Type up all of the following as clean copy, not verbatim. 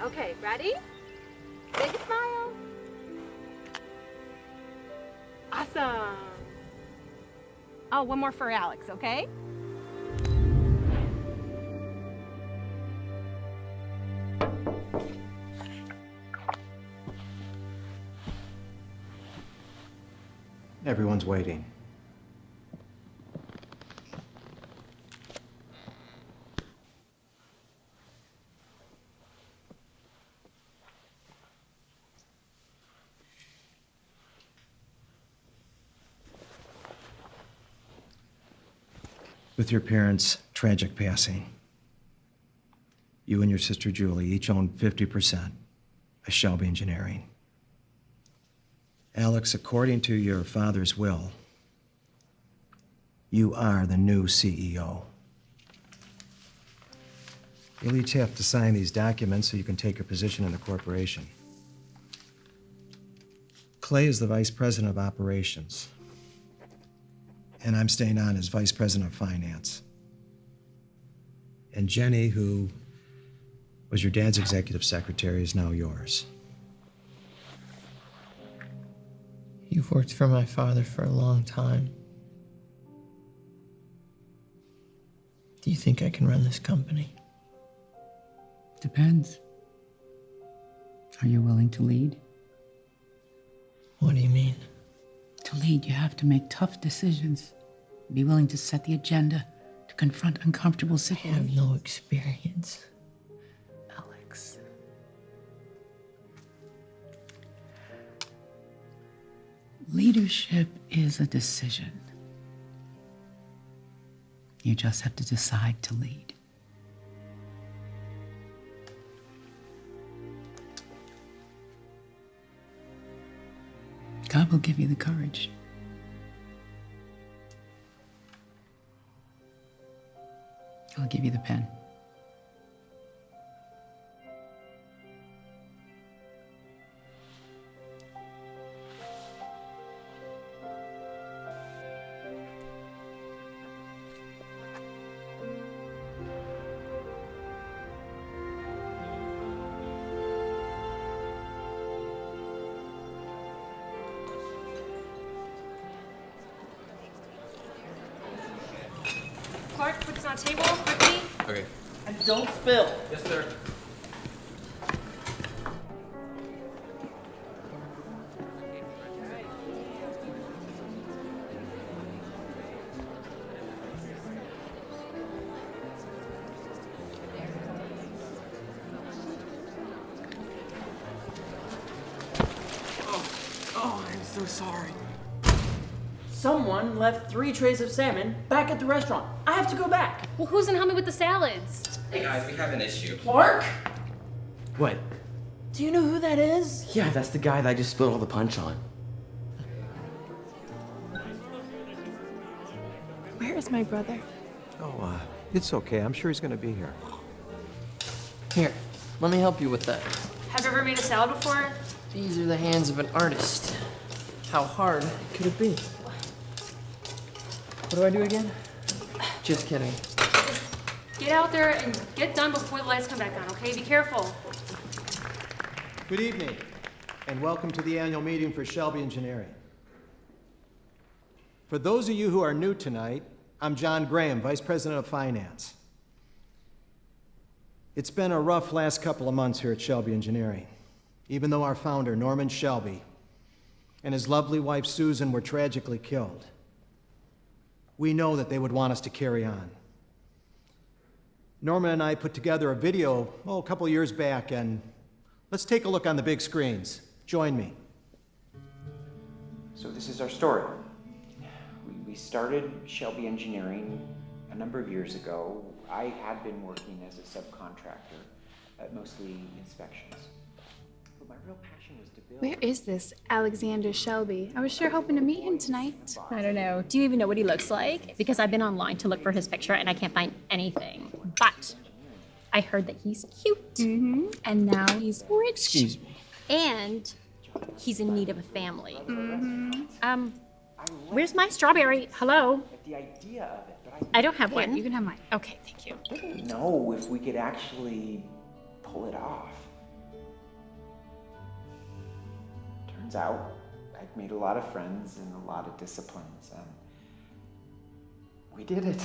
Okay, ready? Big smile. Awesome. Oh, one more for Alex, okay? Everyone's waiting. With your parents' tragic passing, you and your sister Julie each own 50% of Shelby Engineering. Alex, according to your father's will, you are the new CEO. You'll each have to sign these documents so you can take your position in the corporation. Clay is the Vice President of Operations, and I'm staying on as Vice President of Finance. And Jenny, who was your dad's executive secretary, is now yours. You've worked for my father for a long time. Do you think I can run this company? Depends. Are you willing to lead? What do you mean? To lead, you have to make tough decisions. Be willing to set the agenda, to confront uncomfortable I situations. have no experience. Alex. Leadership is a decision. You just have to decide to lead. God will give you the courage. I'll give you the pen. Clark, put this on the table quickly. Okay. And don't spill. Yes, sir. Oh, I'm so sorry. Someone left 3 trays of salmon back at the restaurant. I have to go back. Well, who's gonna help me with the salads? Hey guys, we have an issue. Clark? What? Do you know who that is? Yeah, that's the guy that I just spilled all the punch on. Where is my brother? Oh, it's okay. I'm sure he's gonna be here. Here, let me help you with that. Have you ever made a salad before? These are the hands of an artist. How hard could it be? What do I do again? Just kidding. Get out there and get done before the lights come back on, okay? Be careful. Good evening, and welcome to the annual meeting for Shelby Engineering. For those of you who are new tonight, I'm John Graham, Vice President of Finance. It's been a rough last couple of months here at Shelby Engineering, even though our founder, Norman Shelby, and his lovely wife, Susan, were tragically killed. We know that they would want us to carry on. Norman and I put together a video, a couple years back, and let's take a look on the big screens. Join me. So this is our story. We started Shelby Engineering a number of years ago. I had been working as a subcontractor at mostly inspections. But my real passion was to build. Where is this Alexander Shelby? I was sure hoping to meet him tonight. I don't know. Do you even know what he looks like? Because I've been online to look for his picture and I can't find anything. But I heard that he's cute. Mm-hmm. And now he's rich. Excuse me. And he's in need of a family. Mm-hmm. Where's my strawberry? Hello? The idea of it, but I don't have Here, one. you can have mine. Okay, thank you. I didn't know if we could actually pull it off. turns out I'd made a lot of friends in a lot of disciplines, and we did it.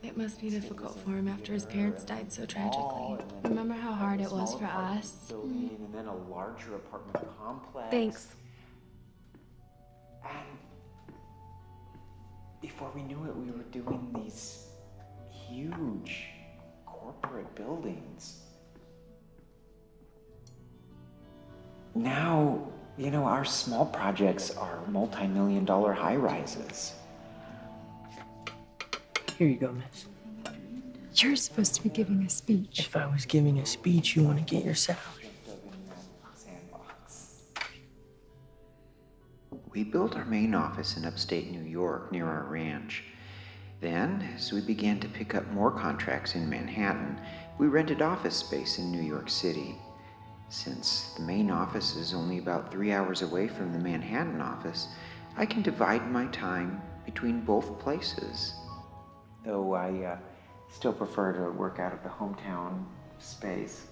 It must be difficult for him after his parents died so tragically. Remember how hard it was for us? Building, and then a larger apartment complex. Thanks. And before we knew it, we were doing these huge corporate buildings. Now, our small projects are multi-million-dollar high-rises. Here you go, miss. You're supposed to be giving a speech. If I was giving a speech, you want to get your salary. Sandbox. We built our main office in upstate New York near our ranch. Then, as we began to pick up more contracts in Manhattan, we rented office space in New York City. Since the main office is only about 3 hours away from the Manhattan office, I can divide my time between both places. Though I still prefer to work out of the hometown space.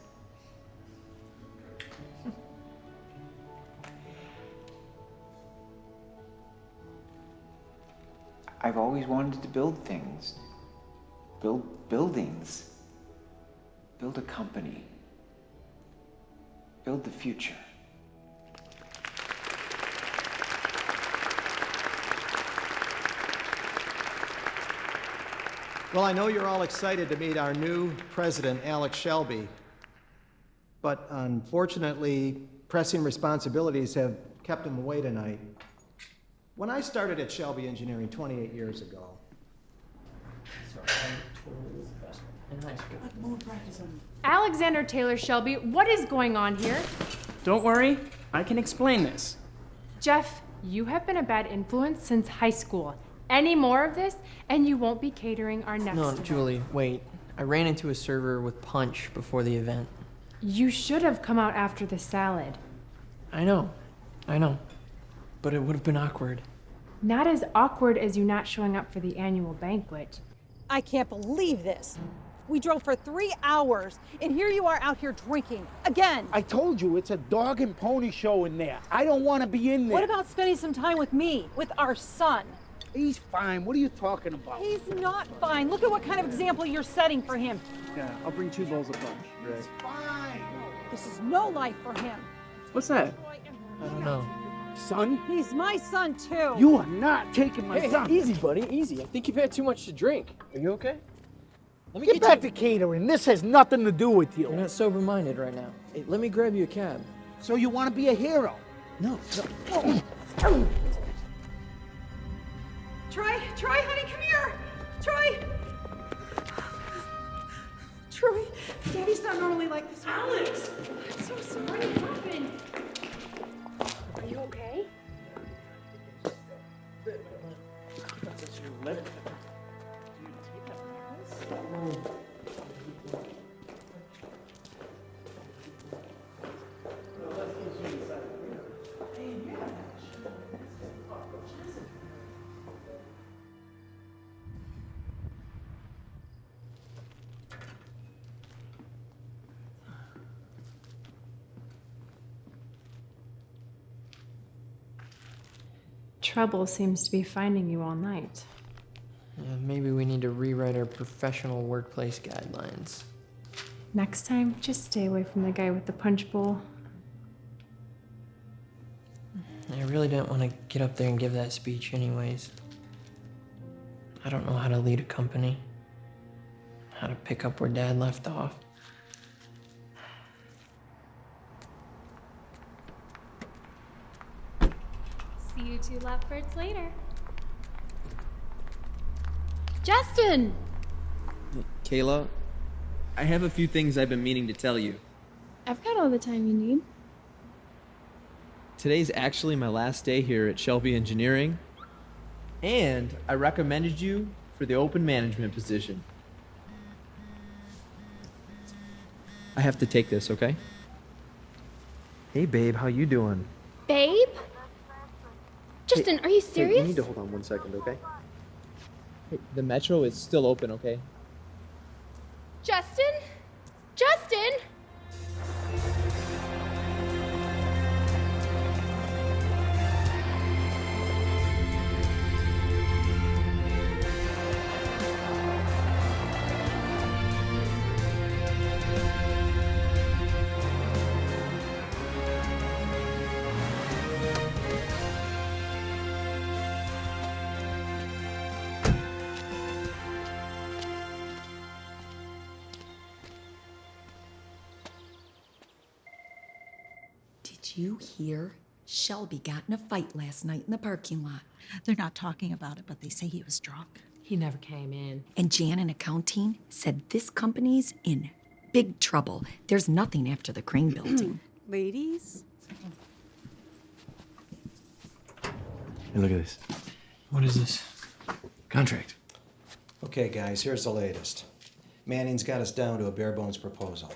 I've always wanted to build things. Build buildings. Build a company. Build the future. Well, I know you're all excited to meet our new president, Alex Shelby. But unfortunately, pressing responsibilities have kept him away tonight. When I started at Shelby Engineering 28 years ago, Alexander Taylor Shelby, what is going on here? Don't worry, I can explain this. Jeff, you have been a bad influence since high school. Any more of this, and you won't be catering our next No, event. Julie, wait. I ran into a server with punch before the event. You should have come out after the salad. I know. But it would have been awkward. Not as awkward as you not showing up for the annual banquet. I can't believe this. We drove for 3 hours, and here you are out here drinking. Again. I told you, it's a dog and pony show in there. I don't want to be in there. What about spending some time with me, with our son? He's fine. What are you talking about? He's not fine. Look at what kind of example you're setting for him. Yeah, I'll bring 2 bowls of punch. It's fine. This is no life for him. What's that? I don't know. Son? He's my son, too. You are not taking my son. Easy, buddy, easy. I think you've had too much to drink. Are you okay? Let me Get back to catering. This has nothing to do with you. You're not sober-minded right now. Hey, let me grab you a cab. So you want to be a hero? No. Troy, honey, come here. Troy, Daddy's not normally like this. Alex! I'm so sorry. What happened? Are you okay? Trouble seems to be finding you all night. Yeah, maybe we need to rewrite our professional workplace guidelines. Next time, just stay away from the guy with the punch bowl. I really didn't want to get up there and give that speech anyways. I don't know how to lead a company, how to pick up where Dad left off. See you 2 lovebirds later. Justin! Kayla, I have a few things I've been meaning to tell you. I've got all the time you need. Today's actually my last day here at Shelby Engineering, and I recommended you for the open management position. I have to take this, okay? Hey babe, how you doing? Babe? Justin, are you Hey, serious? you need to hold on 1 second, okay? Hey, the metro is still open, okay? Justin? Justin? Did you hear? Shelby got in a fight last night in the parking lot. They're not talking about it, but they say he was drunk. He never came in. And Jan in accounting said this company's in big trouble. There's nothing after the crane building. Ladies? Hey, look at this. What is this? Contract. Okay, guys, here's the latest. Manning's got us down to a bare bones proposal.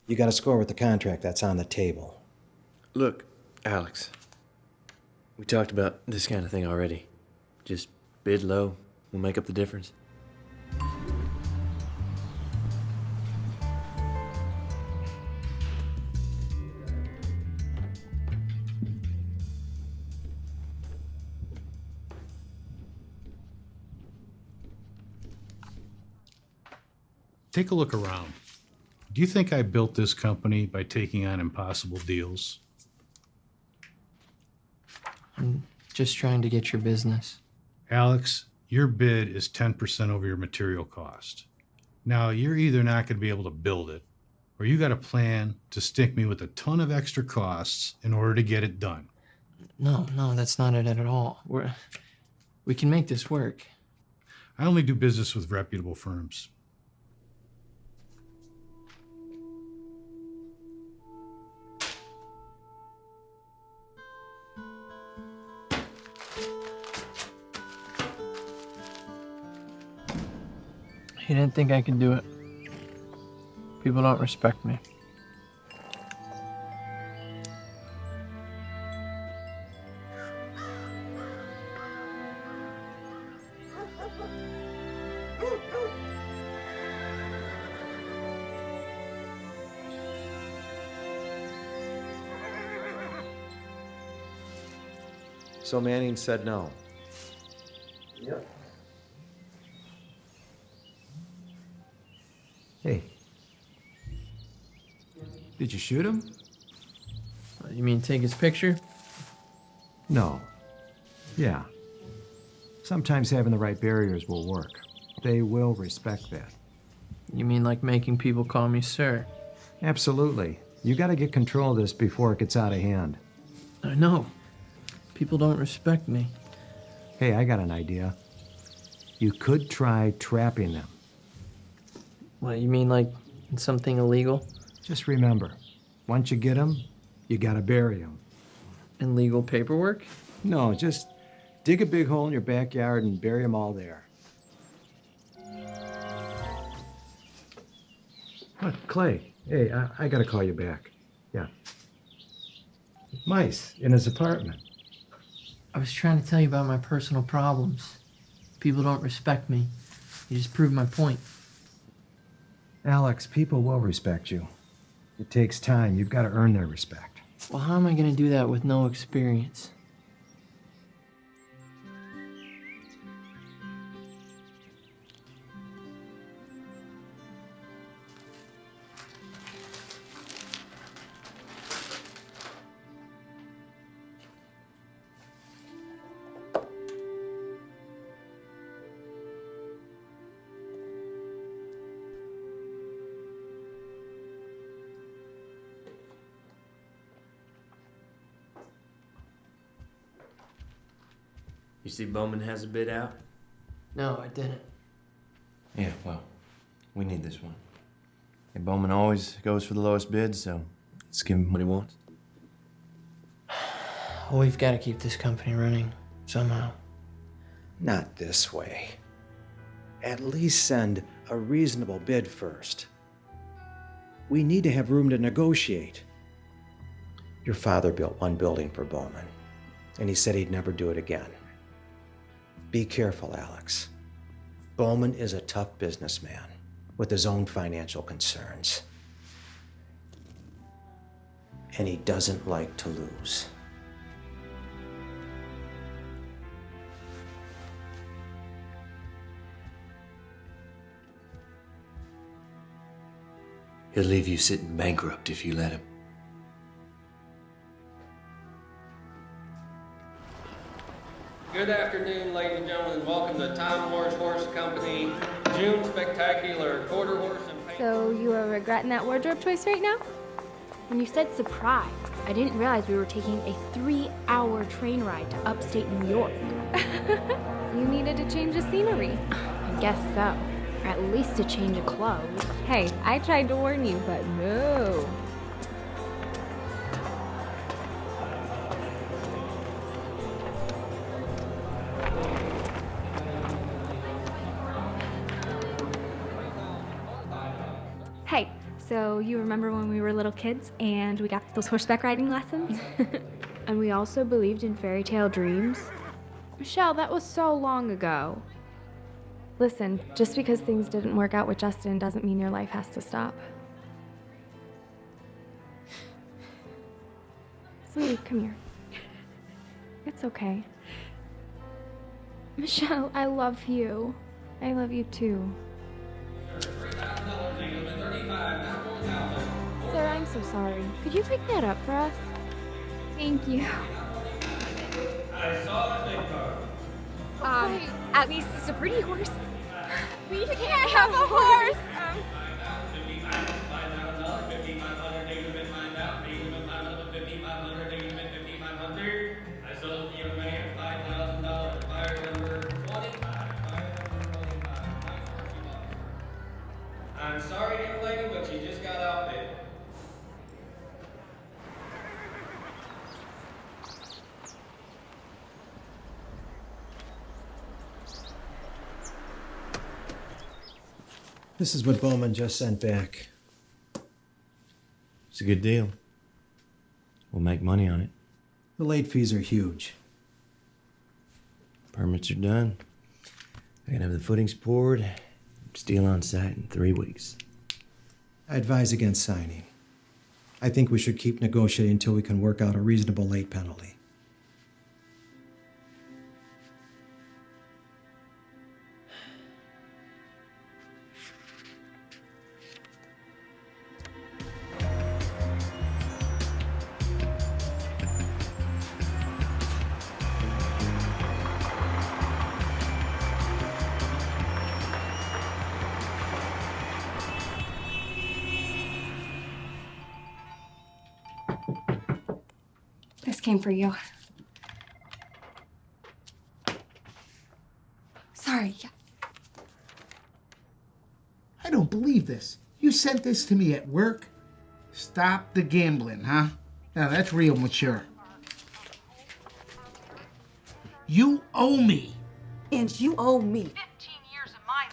You got to score with the contract that's on the table. Look, Alex. We talked about this kind of thing already. Just bid low. We'll make up the difference. Take a look around. Do you think I built this company by taking on impossible deals? I'm just trying to get your business. Alex, your bid is 10% over your material cost. Now, you're either not going to be able to build it, or you got a plan to stick me with a ton of extra costs in order to get it done. No, that's not it at all. We can make this work. I only do business with reputable firms. He didn't think I could do it. People don't respect me. So Manning said no. Yep. Hey. Did you shoot him? You mean take his picture? No. Yeah. Sometimes having the right barriers will work. They will respect that. You mean like making people call me sir? Absolutely. You gotta get control of this before it gets out of hand. I know. People don't respect me. Hey, I got an idea. You could try trapping them. What, you mean like something illegal? Just remember, once you get them, you gotta bury them. And legal paperwork? No, just dig a big hole in your backyard and bury them all there. What, Clay? Hey, I gotta call you back. Yeah. Mice in his apartment. I was trying to tell you about my personal problems. People don't respect me. You just proved my point. Alex, people will respect you. It takes time. You've got to earn their respect. Well, how am I going to do that with no experience? You see Bowman has a bid out? No, I didn't. Yeah, well, we need this one. And Bowman always goes for the lowest bid, so let's give him what he wants. Well, we've got to keep this company running somehow. Not this way. At least send a reasonable bid first. We need to have room to negotiate. Your father built one building for Bowman, and he said he'd never do it again. Be careful, Alex. Bowman is a tough businessman with his own financial concerns. And he doesn't like to lose. He'll leave you sitting bankrupt if you let him. Good afternoon, ladies and gentlemen. Welcome to Time Wars Horse Company June Spectacular Quarter Horse and Paint. So you are regretting that wardrobe choice right now? When you said surprise. I didn't realize we were taking a 3-hour train ride to upstate New York. You needed to change the scenery. I guess so. Or at least a change of clothes. Hey, I tried to warn you, but no. Hey, so you remember when we were little kids and we got those horseback riding lessons? And we also believed in fairy tale dreams? Michelle, that was so long ago. Listen, just because things didn't work out with Justin doesn't mean your life has to stop. Sweetie, come here. It's okay. Michelle, I love you. I love you too. Sir, I'm so sorry. Could you pick that up for us? Thank you. I saw the big car. At least it's a pretty horse. We can't have a horse! I sold the young man $5,000. Buyer number 25. I'm sorry, young lady, but you just got outbid. This is what Bowman just sent back. It's a good deal. We'll make money on it. The late fees are huge. Permits are done. I can have the footings poured. Steel on site in 3 weeks. I advise against signing. I think we should keep negotiating until we can work out a reasonable late penalty. This came for you. Sorry. I don't believe this. You sent this to me at work? Stop the gambling, huh? Now that's real mature. You owe me. And you owe me. 15 years of my...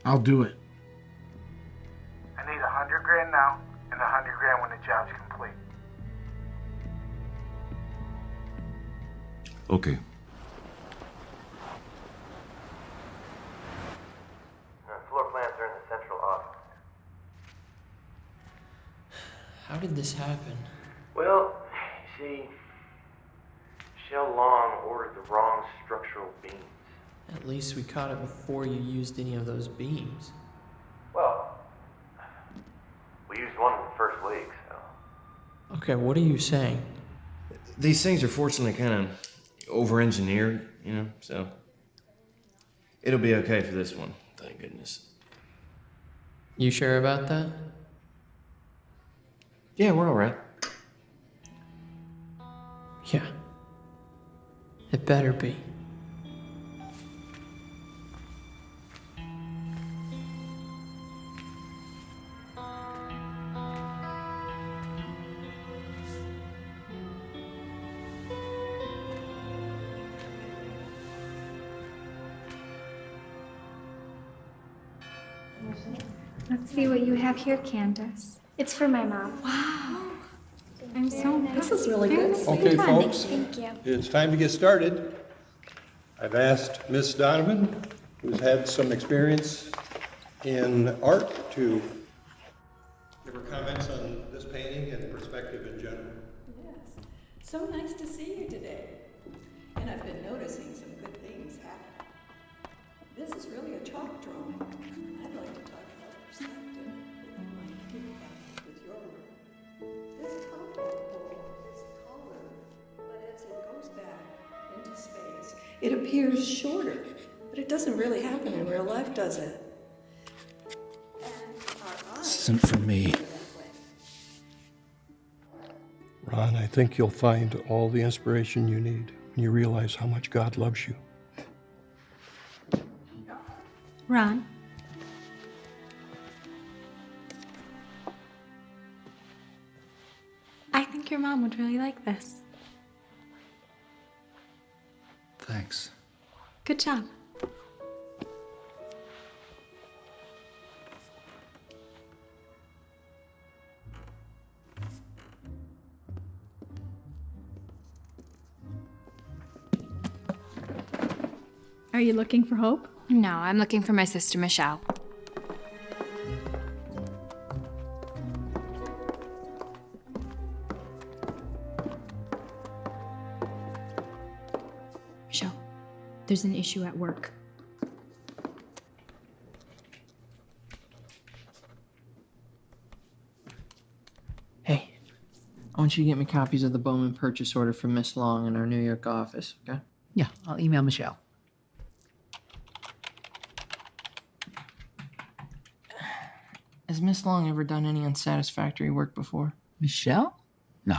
I'll do it. I need $100,000 now and $100,000 when the job's complete. Okay. Floor plans are in the central office. How did this happen? Well, you see, Shell Long ordered the wrong structural beams. At least we caught it before you used any of those beams. Well, we used one in the first week, so. Okay, what are you saying? These things are fortunately kind of over-engineered, you know, so it'll be okay for this one, thank goodness. You sure about that? Yeah, we're all right. Yeah. It better be. Let's see what you have here, Candace. It's for my mom. Wow. I'm so This is really good. Okay, folks. Thank you. It's time to get started. I've asked Miss Donovan, who's had some experience in art, to give her comments on this painting and perspective in general. Yes. So nice to see you today. And I've been noticing some good things happen. This is really a chalk drawing. perspective in my feedback with your room. This telephone pole is taller, but as it goes back into space, it appears shorter. But it doesn't really happen in real life, does it? This isn't for me. Ron, I think you'll find all the inspiration you need when you realize how much God loves you. Ron? I think your mom would really like this. Thanks. Good job. Are you looking for Hope? No, I'm looking for my sister Michelle. Michelle, there's an issue at work. Hey, I want you to get me copies of the Bowman purchase order from Miss Long in our New York office, okay? Yeah, I'll email Michelle. Has Miss Long ever done any unsatisfactory work before? Michelle? No.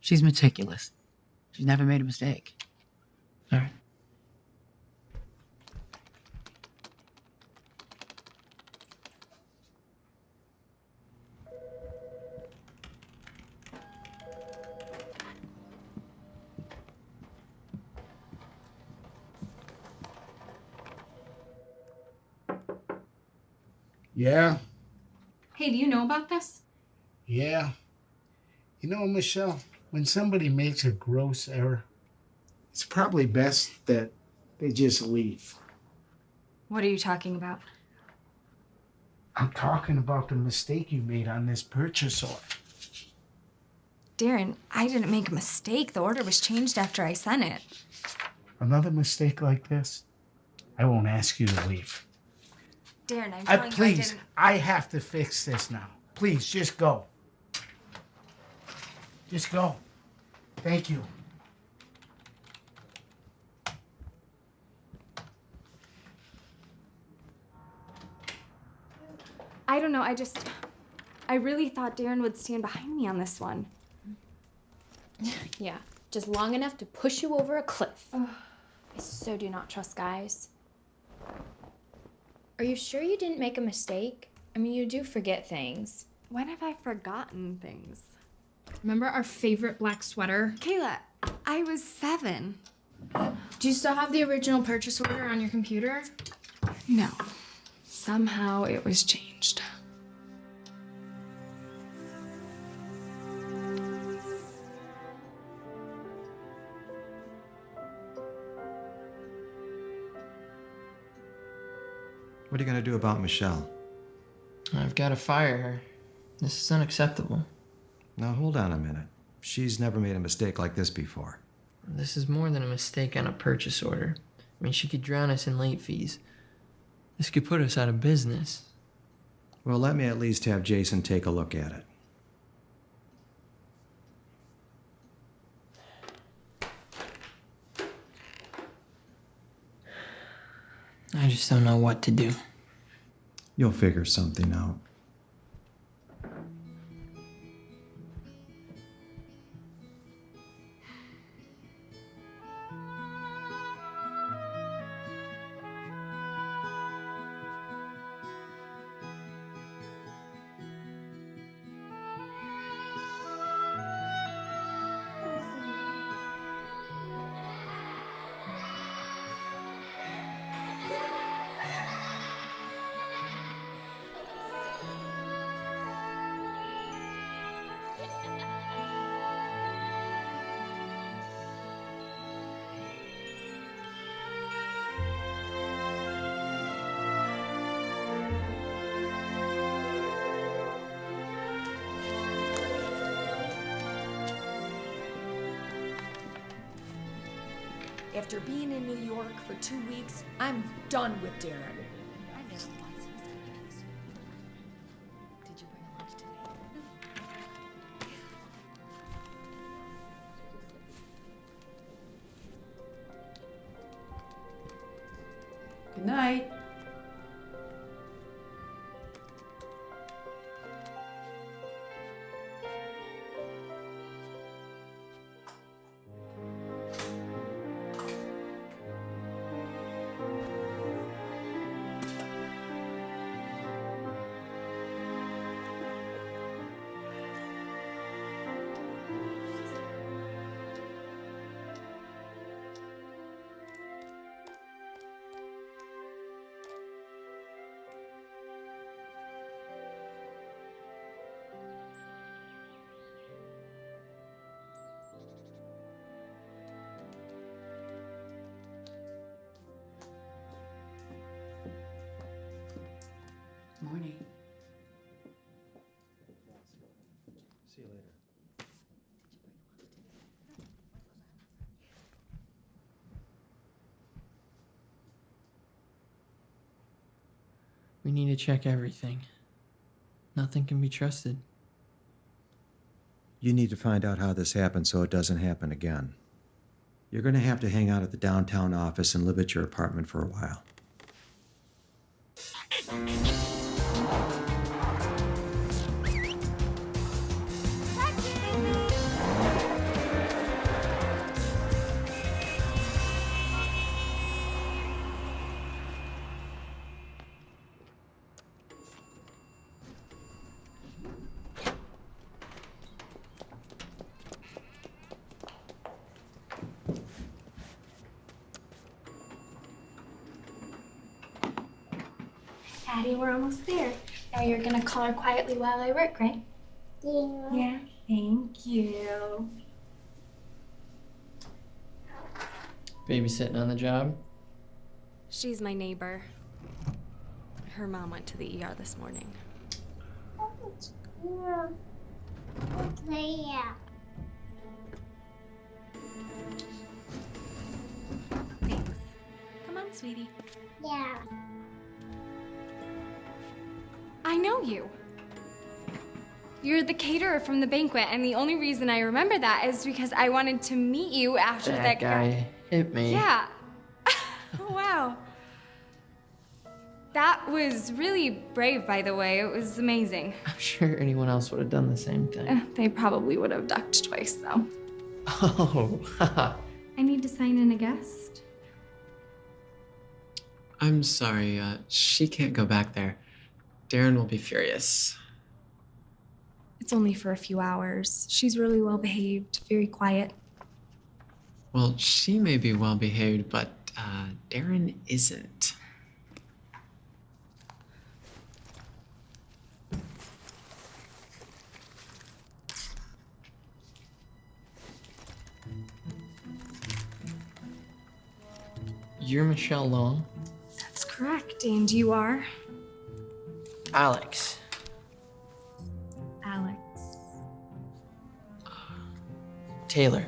She's meticulous. She's never made a mistake. All right. Yeah, Hey, do you know about this? yeah. You know, Michelle, when somebody makes a gross error, it's probably best that they just leave. What are you talking about? I'm talking about the mistake you made on this purchase order. Darren, I didn't make a mistake. The order was changed after I sent it. Another mistake like this, I won't ask you to leave. Darren, I'm telling you I Please, didn't. I have to fix this now. Please, just go. Just go. Thank you. I don't know. I really thought Darren would stand behind me on this one. Yeah, just long enough to push you over a cliff. I so do not trust guys. Are you sure you didn't make a mistake? I mean, you do forget things. When have I forgotten things? Remember our favorite black sweater? Kayla, I was 7. Do you still have the original purchase order on your computer? No. Somehow it was changed. What are you going to do about Michelle? I've got to fire her. This is unacceptable. Now, hold on a minute. She's never made a mistake like this before. This is more than a mistake on a purchase order. I mean, she could drown us in late fees. This could put us out of business. Well, let me at least have Jason take a look at it. I just don't know what to do. You'll figure something out. After being in New York for 2 weeks, I'm done with Darren. night. Morning. See you later. We need to check everything. Nothing can be trusted. You need to find out how this happened so it doesn't happen again. You're going to have to hang out at the downtown office and live at your apartment for a while. Addie, we're almost there. Now you're gonna color quietly while I work, right? Yeah. Yeah, thank you. Babysitting on the job? She's my neighbor. Her mom went to the ER this morning. Thanks. Come on, sweetie. Yeah. I know you. You're the caterer from the banquet, and the only reason I remember that is because I wanted to meet you after That guy hit me. Yeah. Oh, wow. That was really brave, by the way. It was amazing. I'm sure anyone else would have done the same thing. They probably would have ducked twice, though. Oh, haha. I need to sign in a guest. I'm sorry, she can't go back there. Darren will be furious. It's only for a few hours. She's really well behaved, very quiet. Well, she may be well behaved, but Darren isn't. You're Michelle Long? That's correct, and you are? Alex. Alex. Taylor.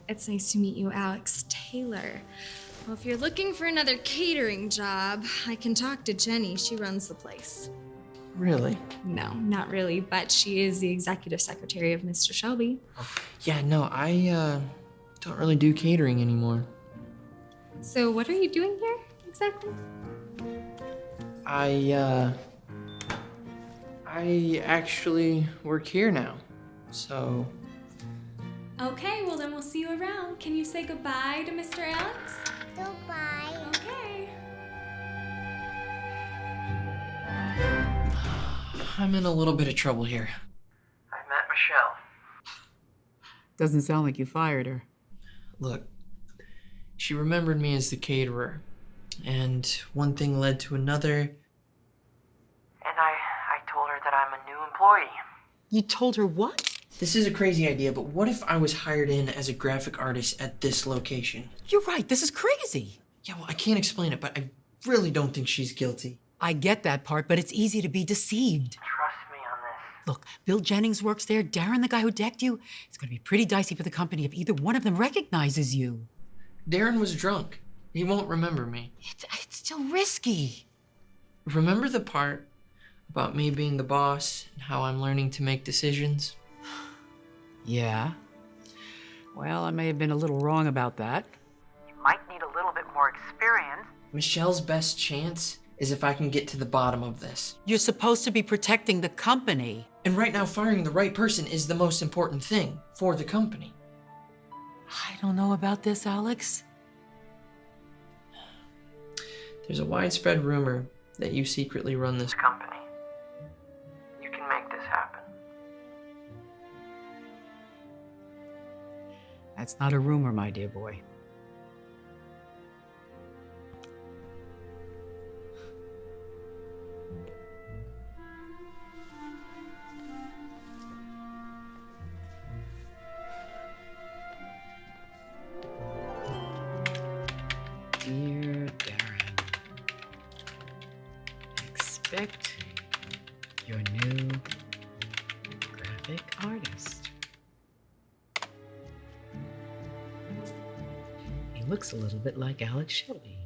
It's nice to meet you, Alex Taylor. Well, if you're looking for another catering job, I can talk to Jenny. She runs the place. Really? No, not really, but she is the executive secretary of Mr. Shelby. Yeah, no, I don't really do catering anymore. So what are you doing here, exactly? I actually work here now, so... Okay, well then we'll see you around. Can you say goodbye to Mr. Alex? Goodbye. Okay. I'm in a little bit of trouble here. I met Michelle. Doesn't sound like you fired her. Look, she remembered me as the caterer, and one thing led to another. And I told her that I'm a new employee. You told her what? This is a crazy idea, but what if I was hired in as a graphic artist at this location? You're right, this is crazy. Yeah, well, I can't explain it, but I really don't think she's guilty. I get that part, but it's easy to be deceived. Trust me on this. Look, Bill Jennings works there, Darren, the guy who decked you. It's gonna be pretty dicey for the company if either one of them recognizes you. Darren was drunk. He won't remember me. It's still risky. Remember the part about me being the boss and how I'm learning to make decisions? Yeah. Well, I may have been a little wrong about that. You might need a little bit more experience, Michelle's best chance is if I can get to the bottom of this. You're supposed to be protecting the company. And right now, firing the right person is the most important thing for the company. I don't know about this, Alex. There's a widespread rumor that you secretly run this company. You can make this happen. That's not a rumor, my dear boy. Dear Darren, expect your new graphic artist. He looks a little bit like Alex Shelby.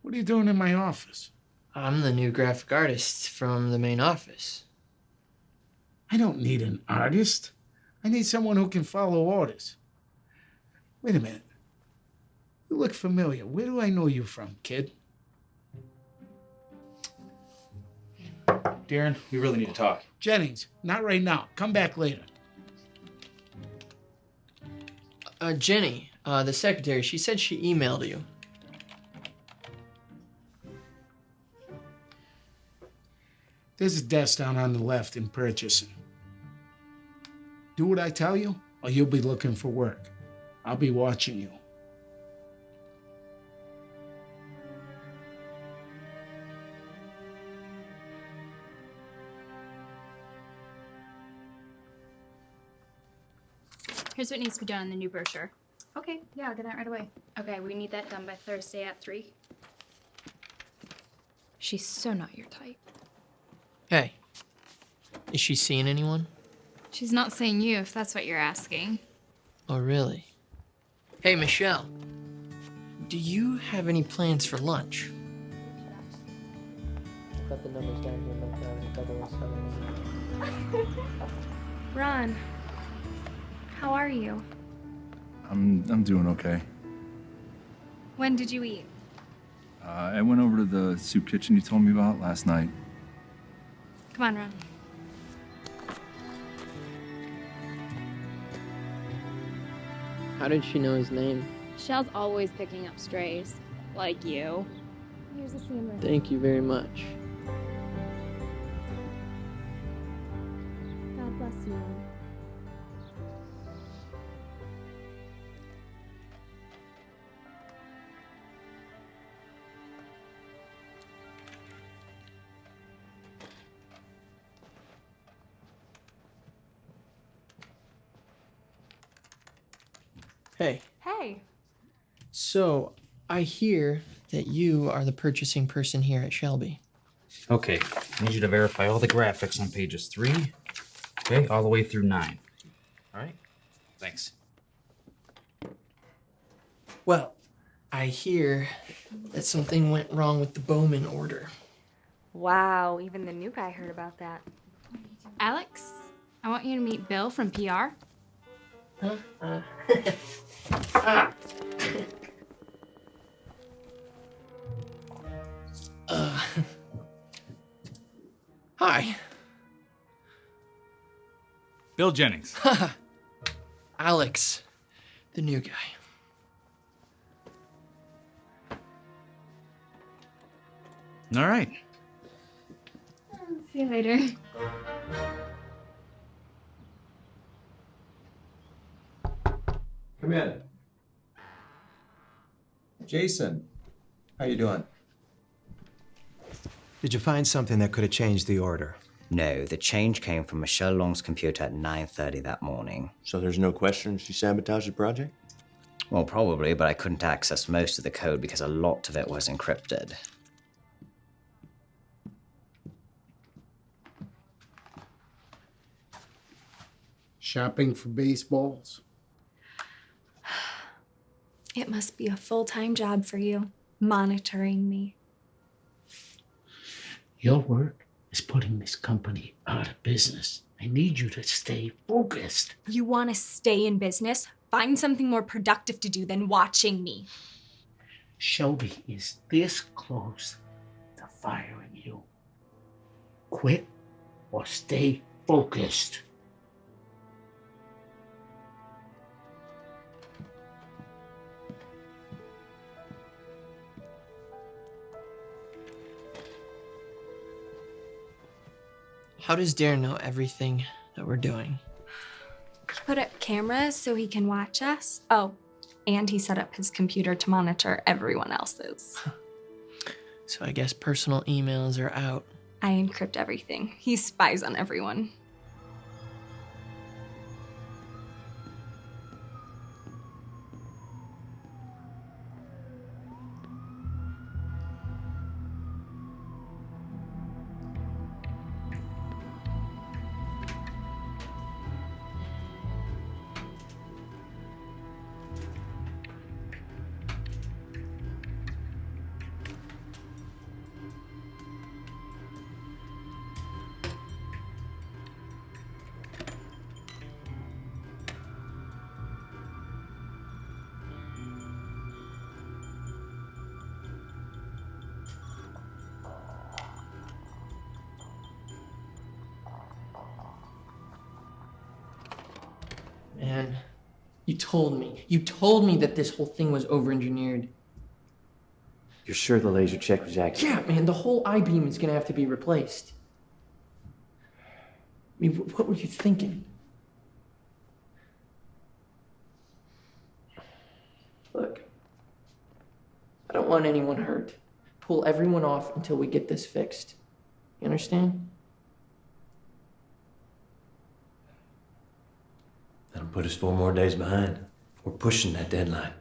What are you doing in my office? I'm the new graphic artist from the main office. I don't need an artist. I need someone who can follow orders. Wait a minute. You look familiar. Where do I know you from, kid? Darren, we really need to talk. Jennings, not right now. Come back later. Jenny, the secretary, she said she emailed you. There's a desk down on the left in purchasing. Do what I tell you, or you'll be looking for work. I'll be watching you. Here's what needs to be done in the new brochure. Okay, yeah, I'll get that right away. Okay, we need that done by Thursday at 3. She's so not your type. Hey, is she seeing anyone? She's not saying you, if that's what you're asking. Oh, really? Hey, Michelle, do you have any plans for lunch? I've got the numbers down here. Ron, how are you? I'm doing okay. When did you eat? I went over to the soup kitchen you told me about last night. Come on, Ron. How did she know his name? Michelle's always picking up strays, like you. Here's a sandwich. Thank you very much. God bless you. Hey, Hey, so I hear that you are the purchasing person here at Shelby. Okay, I need you to verify all the graphics on pages 3, okay, all the way through 9. All right? Thanks. Well, I hear that something went wrong with the Bowman order. Wow, even the new guy heard about that. Alex, I want you to meet Bill from PR. Huh? Hi. Bill Jennings. Alex, the new guy. All right. See you later. Come in. Jason, how you doing? Did you find something that could have changed the order? No, the change came from Michelle Long's computer at 9:30 that morning. So there's no question she sabotaged the project? Well, probably, but I couldn't access most of the code because a lot of it was encrypted. Shopping for baseballs? It must be a full-time job for you, monitoring me. Your work is putting this company out of business. I need you to stay focused. You want to stay in business? Find something more productive to do than watching me. Shelby is this close to firing you. Quit or stay focused. How does Darren know everything that we're doing? He put up cameras so he can watch us. Oh, and he set up his computer to monitor everyone else's. So I guess personal emails are out. I encrypt everything. He spies on everyone. Man, you told me that this whole thing was over-engineered. You're sure the laser check was accurate? Yeah, man, the whole I-beam is gonna have to be replaced. I mean, what were you thinking? Look, I don't want anyone hurt. Pull everyone off until we get this fixed. You understand? That'll put us 4 more days behind. We're pushing that deadline.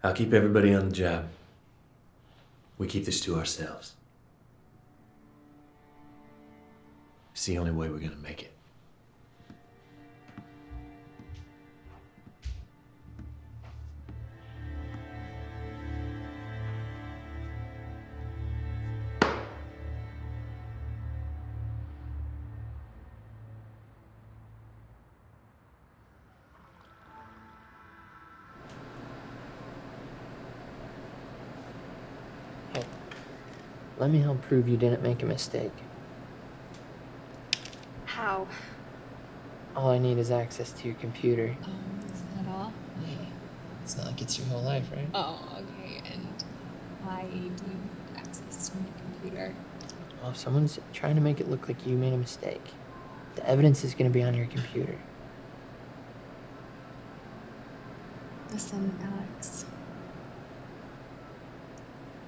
I'll keep everybody on the job. We keep this to ourselves. It's the only way we're gonna make it. Hey, let me help prove you didn't make a mistake. How? All I need is access to your computer. Is that all? Yeah. It's not like it's your whole life, right? Oh, okay. And why do you have access to my computer? Well, if someone's trying to make it look like you made a mistake, the evidence is going to be on your computer. Listen, Alex.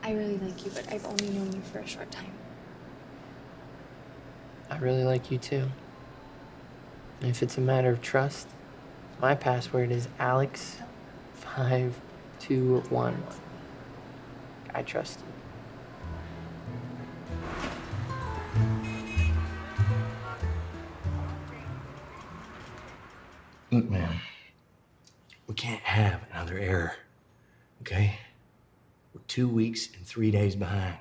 I really like you, but I've only known you for a short time. I really like you too. And if it's a matter of trust, my password is Alex521. I trust you. Look, man, we can't have another error, okay? We're 2 weeks and 3 days behind.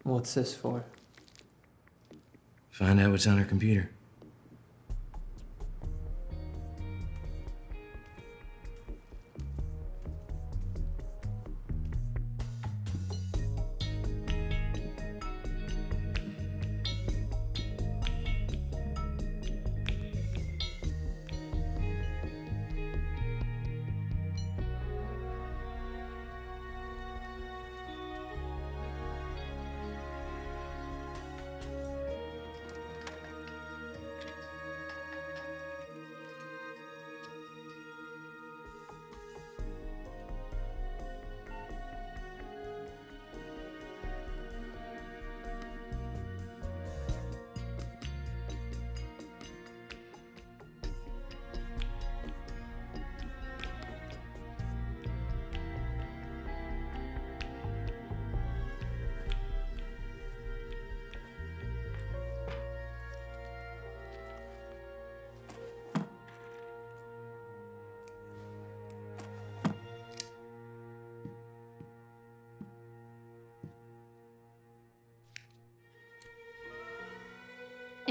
What's this for? Find out what's on her computer.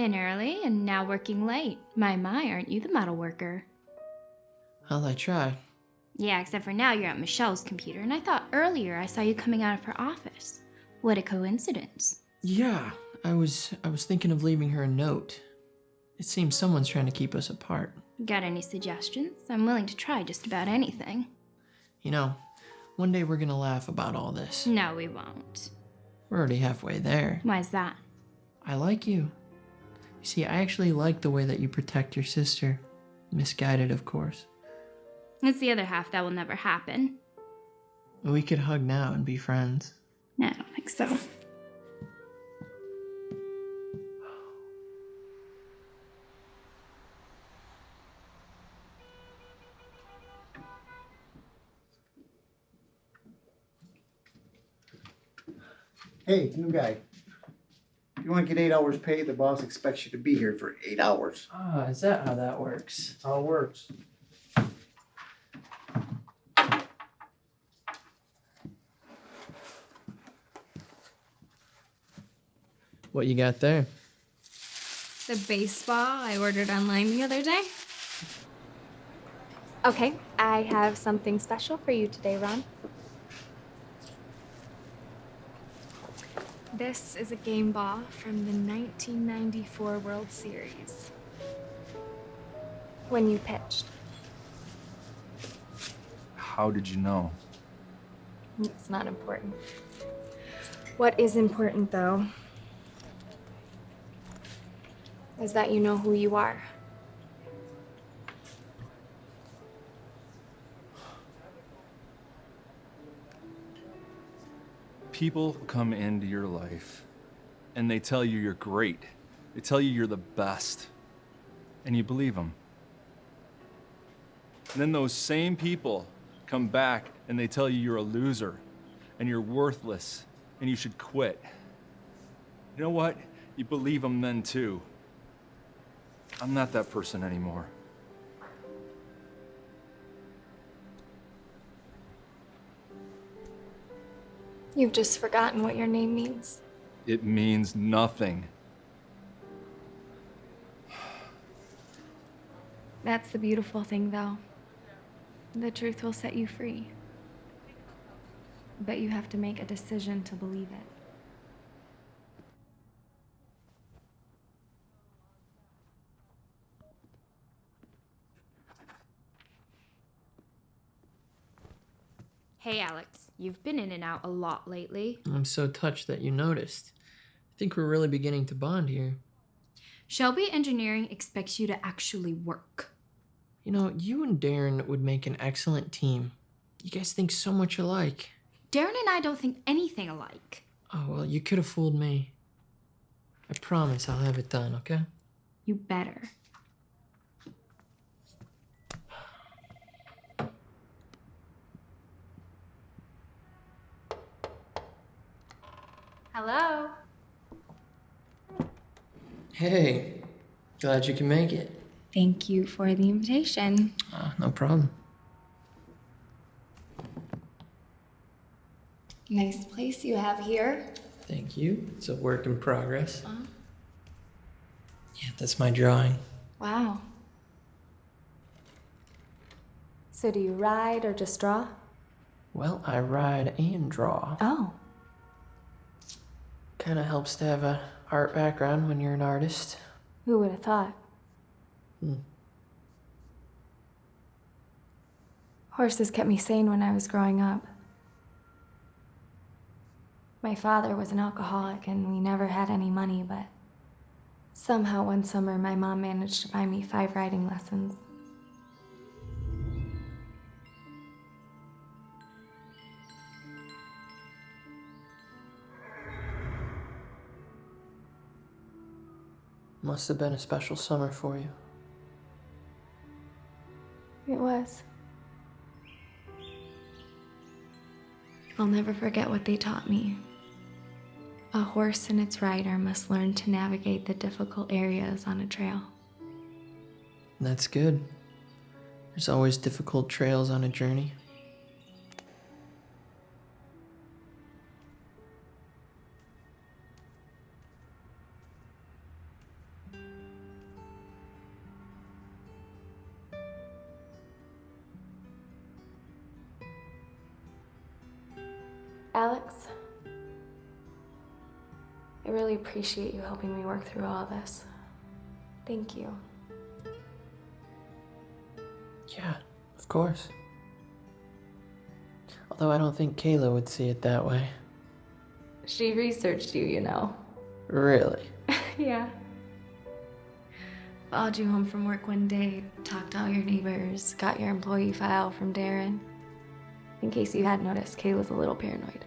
In early and now working late. My, aren't you the model worker? Well, I try. Yeah, except for now you're at Michelle's computer, and I thought earlier I saw you coming out of her office. What a coincidence. Yeah, I was thinking of leaving her a note. It seems someone's trying to keep us apart. Got any suggestions? I'm willing to try just about anything. You know, one day we're gonna laugh about all this. No, we won't. We're already halfway there. Why's that? I like you. You see, I actually like the way that you protect your sister. Misguided, of course. It's the other half that will never happen. We could hug now and be friends. No, I don't think so. Hey, new guy. You want to get 8 hours pay? The boss expects you to be here for 8 hours. Ah, is that how that works? How it works. What you got there? The baseball I ordered online the other day. Okay, I have something special for you today, Ron. This is a game ball from the 1994 World Series. When you pitched. How did you know? It's not important. What is important, though, is that you know who you are. People come into your life and they tell you you're great. They tell you you're the best. And you believe them. And then those same people come back and they tell you you're a loser and you're worthless and you should quit. You know what? You believe them then too. I'm not that person anymore. You've just forgotten what your name means. It means nothing. That's the beautiful thing, though. The truth will set you free. But you have to make a decision to believe it. Hey, Alex, you've been in and out a lot lately. I'm so touched that you noticed. I think we're really beginning to bond here. Shelby Engineering expects you to actually work. You know, you and Darren would make an excellent team. You guys think so much alike. Darren and I don't think anything alike. Oh, well, you could have fooled me. I promise I'll have it done, okay? You better. Hello? Hey, glad you can make it. Thank you for the invitation. No problem. Nice place you have here. Thank you. It's a work in progress. Yeah, that's my drawing. Wow. So do you ride or just draw? Well, I ride and draw. Oh. Kind of helps to have a art background when you're an artist. Who would have thought? Horses kept me sane when I was growing up. My father was an alcoholic and we never had any money, but somehow one summer my mom managed to buy me 5 riding lessons. Must have been a special summer for you. It was. I'll never forget what they taught me. A horse and its rider must learn to navigate the difficult areas on a trail. That's good. There's always difficult trails on a journey. Alex, I really appreciate you helping me work through all this. Thank you. Yeah, of course. Although I don't think Kayla would see it that way. She researched you, you know. Really? Yeah. Followed you home from work one day, talked to all your neighbors, got your employee file from Darren. In case you hadn't noticed, Kayla's a little paranoid.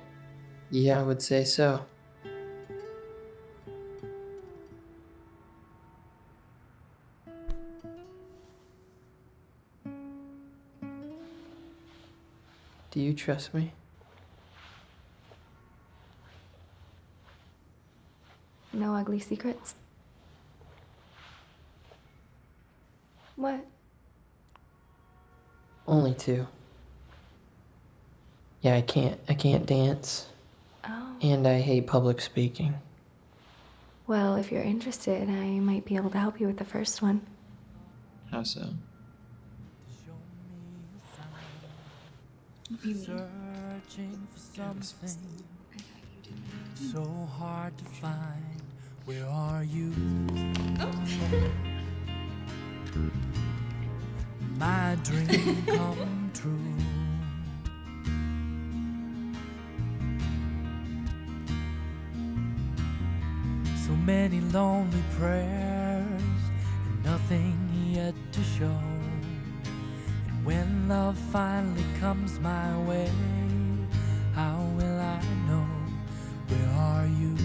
Yeah, I would say so. Do you trust me? No ugly secrets? What? Only two. Yeah, I can't dance. Oh. And I hate public speaking. Well, if you're interested, I might be able to help you with the first one. How so? Searching for something so hard to find. Where are you? My dream come true. So many lonely prayers and nothing yet to show. And when love finally comes my way, how will I know? Where are you?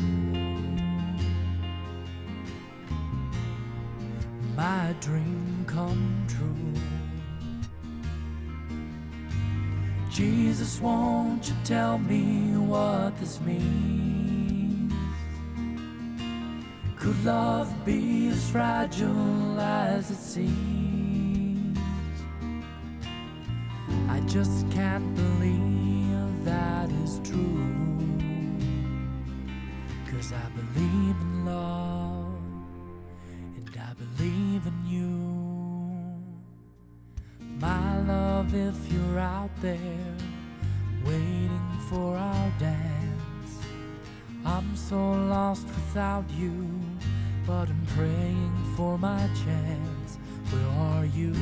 My dream come true. Jesus, won't you tell me what this means? Could love be as fragile as it seems? I just can't believe that is true. 'Cause I believe in love, and I believe in you. My love, if you're out there waiting for our dance, I'm so lost without you, but I'm praying for my chance. Where are you?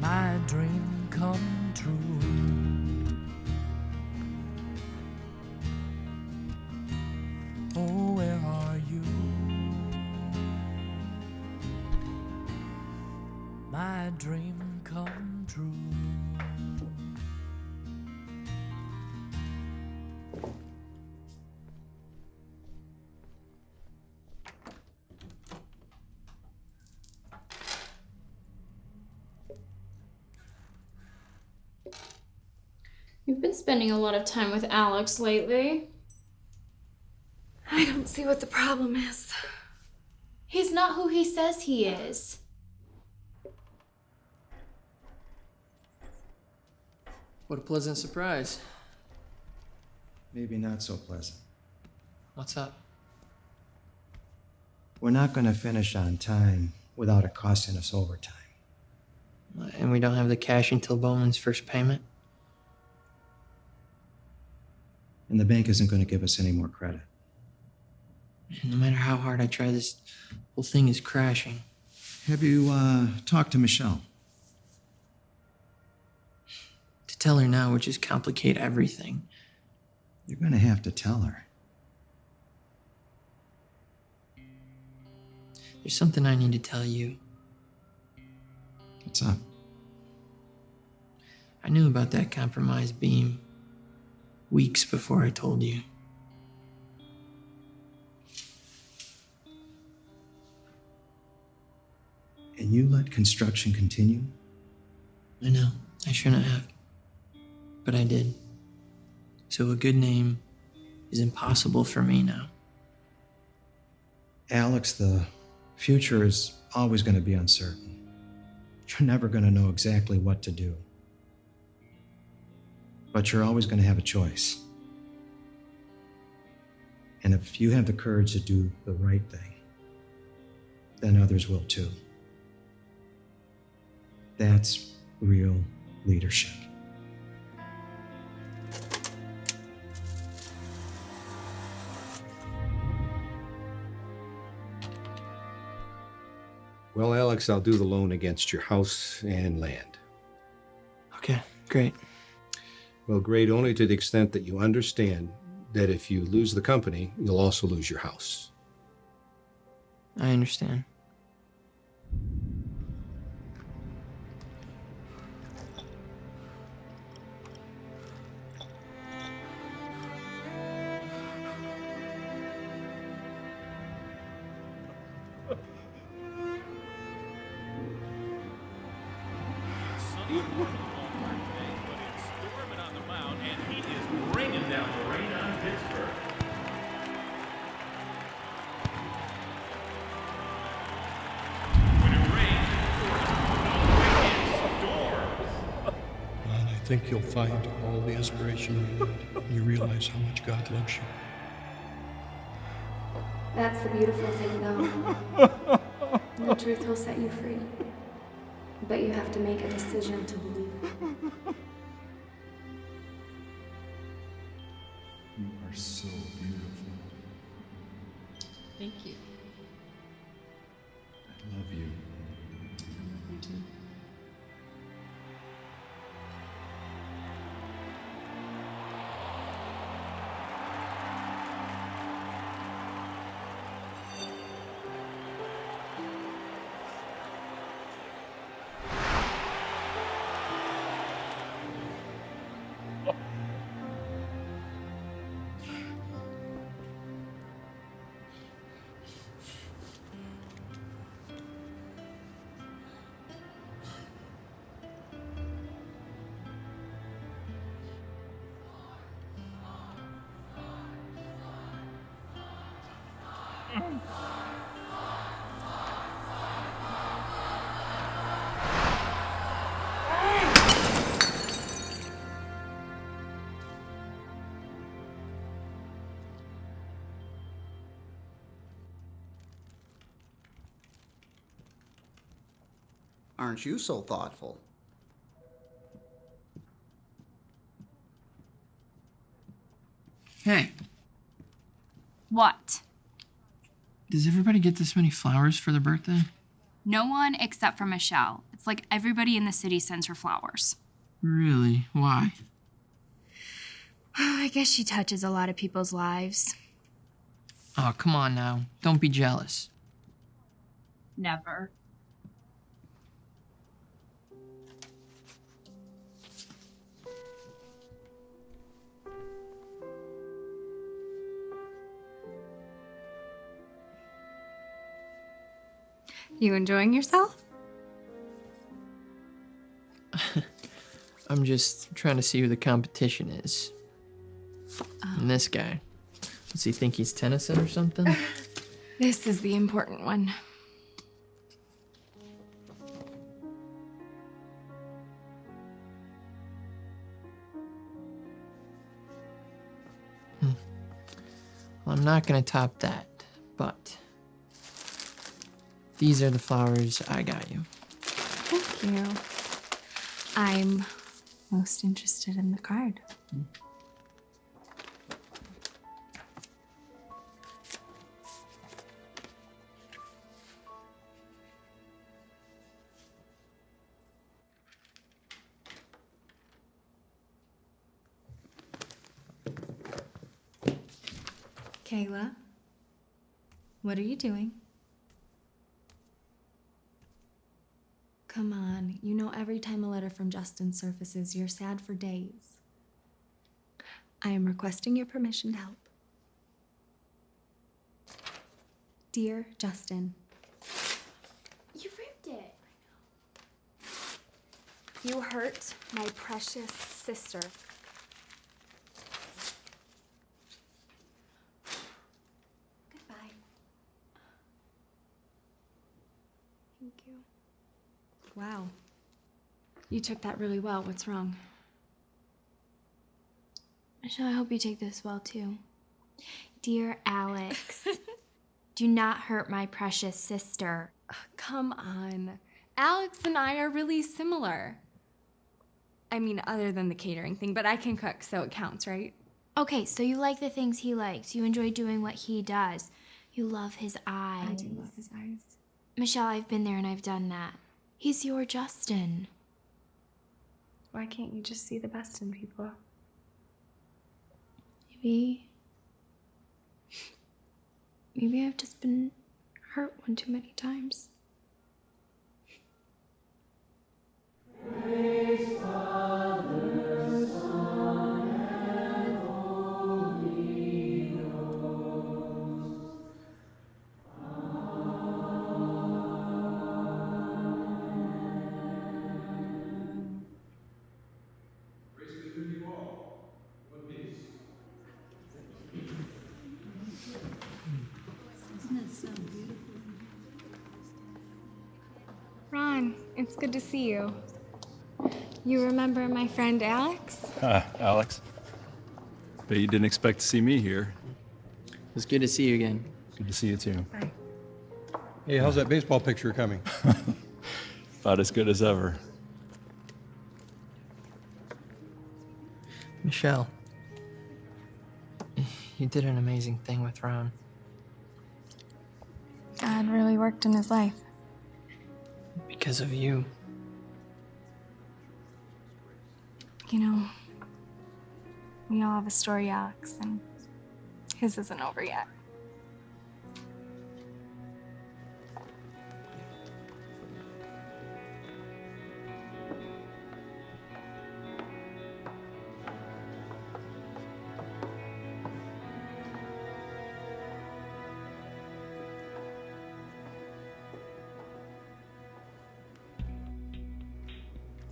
My dream come true. Oh, where are you? My dream come true. You've been spending a lot of time with Alex lately. I don't see what the problem is. He's not who he says he is. What a pleasant surprise. Maybe not so pleasant. What's up? We're not going to finish on time without it costing us overtime. And we don't have the cash until Bowman's first payment? And the bank isn't going to give us any more credit. And no matter how hard I try, this whole thing is crashing. Have you talked to Michelle? To tell her now would just complicate everything. You're going to have to tell her. There's something I need to tell you. What's up? I knew about that compromised beam weeks before I told you. And you let construction continue? I know, I shouldn't have. But I did. So a good name is impossible for me now. Alex, the future is always going to be uncertain. You're never going to know exactly what to do. But you're always going to have a choice. And if you have the courage to do the right thing, then others will too. That's real leadership. Well, Alex, I'll do the loan against your house and land. Okay, great. Well, great only to the extent that you understand that if you lose the company, you'll also lose your house. I understand. I think you'll find all the inspiration you need when you realize how much God loves you. That's the beautiful thing, though. The truth will set you free. But you have to make a decision to believe it. You are so beautiful. Thank you. I love you. Me too. Aren't you so thoughtful? Hey, What? does everybody get this many flowers for their birthday? No one except for Michelle. It's like everybody in the city sends her flowers. Really? Why? I guess she touches a lot of people's lives. Oh, come on now. Don't be jealous. Never. You enjoying yourself? I'm just trying to see who the competition is. And this guy. Does he think he's Tennyson or something? This is the important one. Well, I'm not gonna top that, but these are the flowers I got you. Thank you. I'm most interested in the card. Kayla, what are you doing? Come on, you know every time a letter from Justin surfaces, you're sad for days. I am requesting your permission to help. Dear Justin. You ripped it. You hurt my precious sister. Goodbye. Thank you. Wow. You took that really well. What's wrong? Michelle, I hope you take this well, too. Dear Alex, do not hurt my precious sister. Come on. Alex and I are really similar. I mean, other than the catering thing, but I can cook, so it counts, right? Okay, so you like the things he likes. You enjoy doing what he does. You love his eyes. I do love his eyes. Michelle, I've been there and I've done that. He's your Justin. Why can't you just see the best in people? Maybe I've just been hurt one too many times. Ron, it's good to see you. You remember my friend Alex? Alex. Bet you didn't expect to see me here. It's good to see you again. Good to see you too. Bye. Hey, how's that baseball picture coming? About as good as ever. Michelle, you did an amazing thing with Ron. God really worked in his life. Because of you. You know, we all have a story, Alex, and his isn't over yet.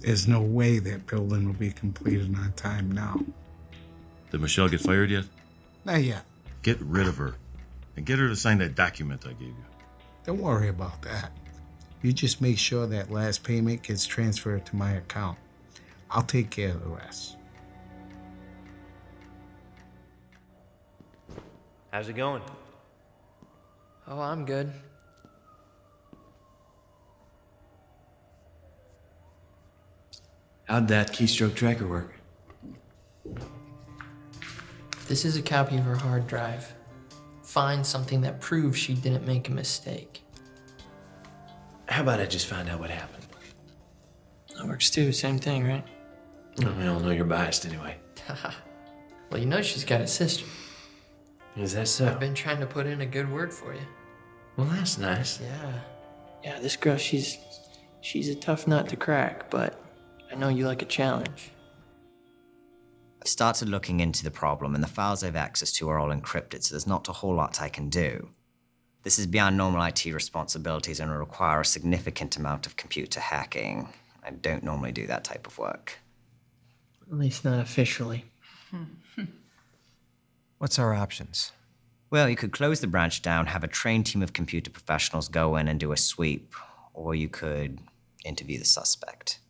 There's no way that building will be completed on time now. Did Michelle get fired yet? Not yet. Get rid of her. And get her to sign that document I gave you. Don't worry about that. You just make sure that last payment gets transferred to my account. I'll take care of the rest. How's it going? Oh, I'm good. How'd that keystroke tracker work? This is a copy of her hard drive. Find something that proves she didn't make a mistake. How about I just find out what happened? That works too, same thing, right? I don't know you're biased anyway. Well, you know she's got a sister. Is that so? I've been trying to put in a good word for you. Well, that's nice. Yeah, this girl, she's a tough nut to crack, but I know you like a challenge. I've started looking into the problem, and the files I have access to are all encrypted, so there's not a whole lot I can do. This is beyond normal IT responsibilities and will require a significant amount of computer hacking. I don't normally do that type of work. At least not officially. What's our options? Well, you could close the branch down, have a trained team of computer professionals go in and do a sweep, or you could interview the suspect.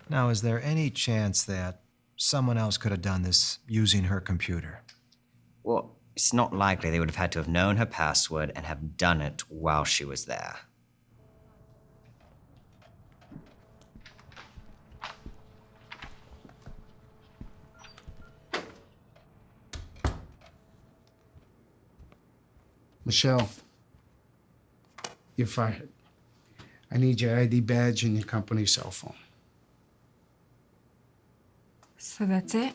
Now, is there any chance that someone else could have done this using her computer? Well, it's not likely. They would have had to have known her password and have done it while she was there. Michelle, you're fired. I need your ID badge and your company cell phone. So that's it?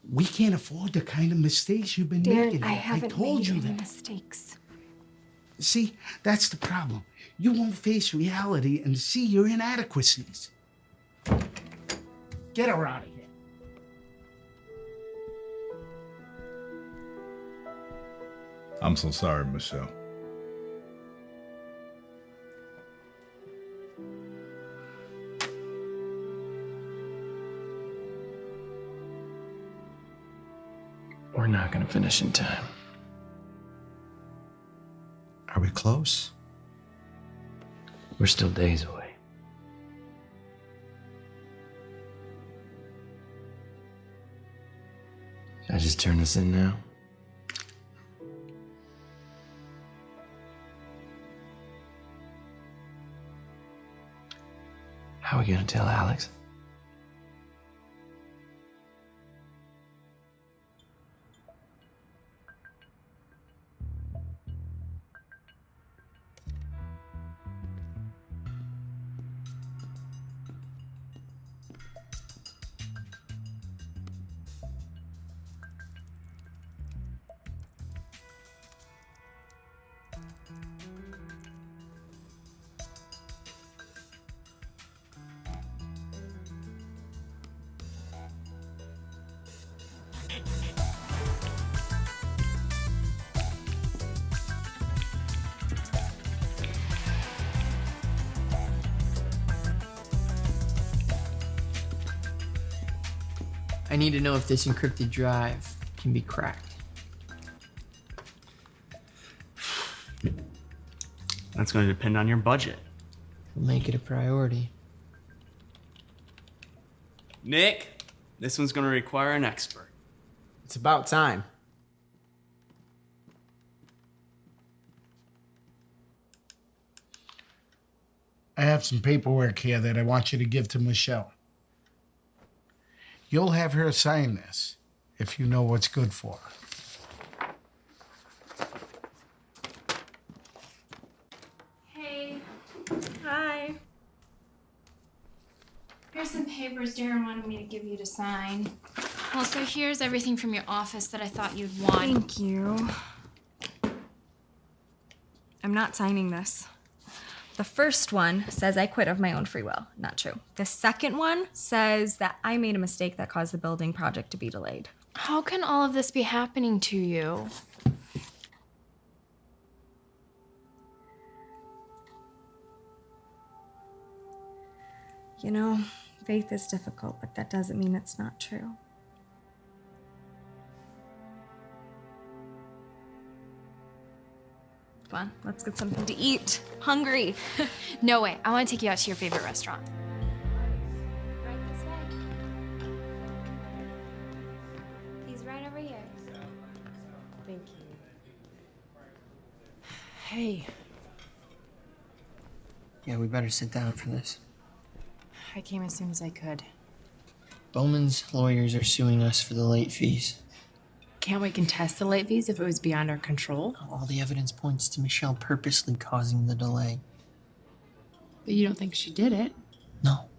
We can't afford the kind of mistakes you've been making. I haven't told made you any that. mistakes. See, that's the problem. You won't face reality and see your inadequacies. Get her out of here. I'm so sorry, Michelle. We're not gonna finish in time. Are we close? We're still days away. Should I just turn this in now? How are we gonna tell Alex? I need to know if this encrypted drive can be cracked. That's going to depend on your budget. We'll make it a priority. Nick, this one's going to require an expert. It's about time. I have some paperwork here that I want you to give to Michelle. You'll have her sign this if you know what's good for her. Hey. Hi. Here's some papers Darren wanted me to give you to sign. Also, here's everything from your office that I thought you'd want. Thank you. I'm not signing this. The first one says I quit of my own free will. Not true. The second one says that I made a mistake that caused the building project to be delayed. How can all of this be happening to you? You know, faith is difficult, but that doesn't mean it's not true. Come on, let's get something to eat. Hungry. No way. I want to take you out to your favorite restaurant. Right this way. He's right over here. Thank you. Hey, Yeah, we better sit down for this. I came as soon as I could. Bowman's lawyers are suing us for the late fees. Can't we contest the late fees if it was beyond our control? All the evidence points to Michelle purposely causing the delay. But you don't think she did it? No.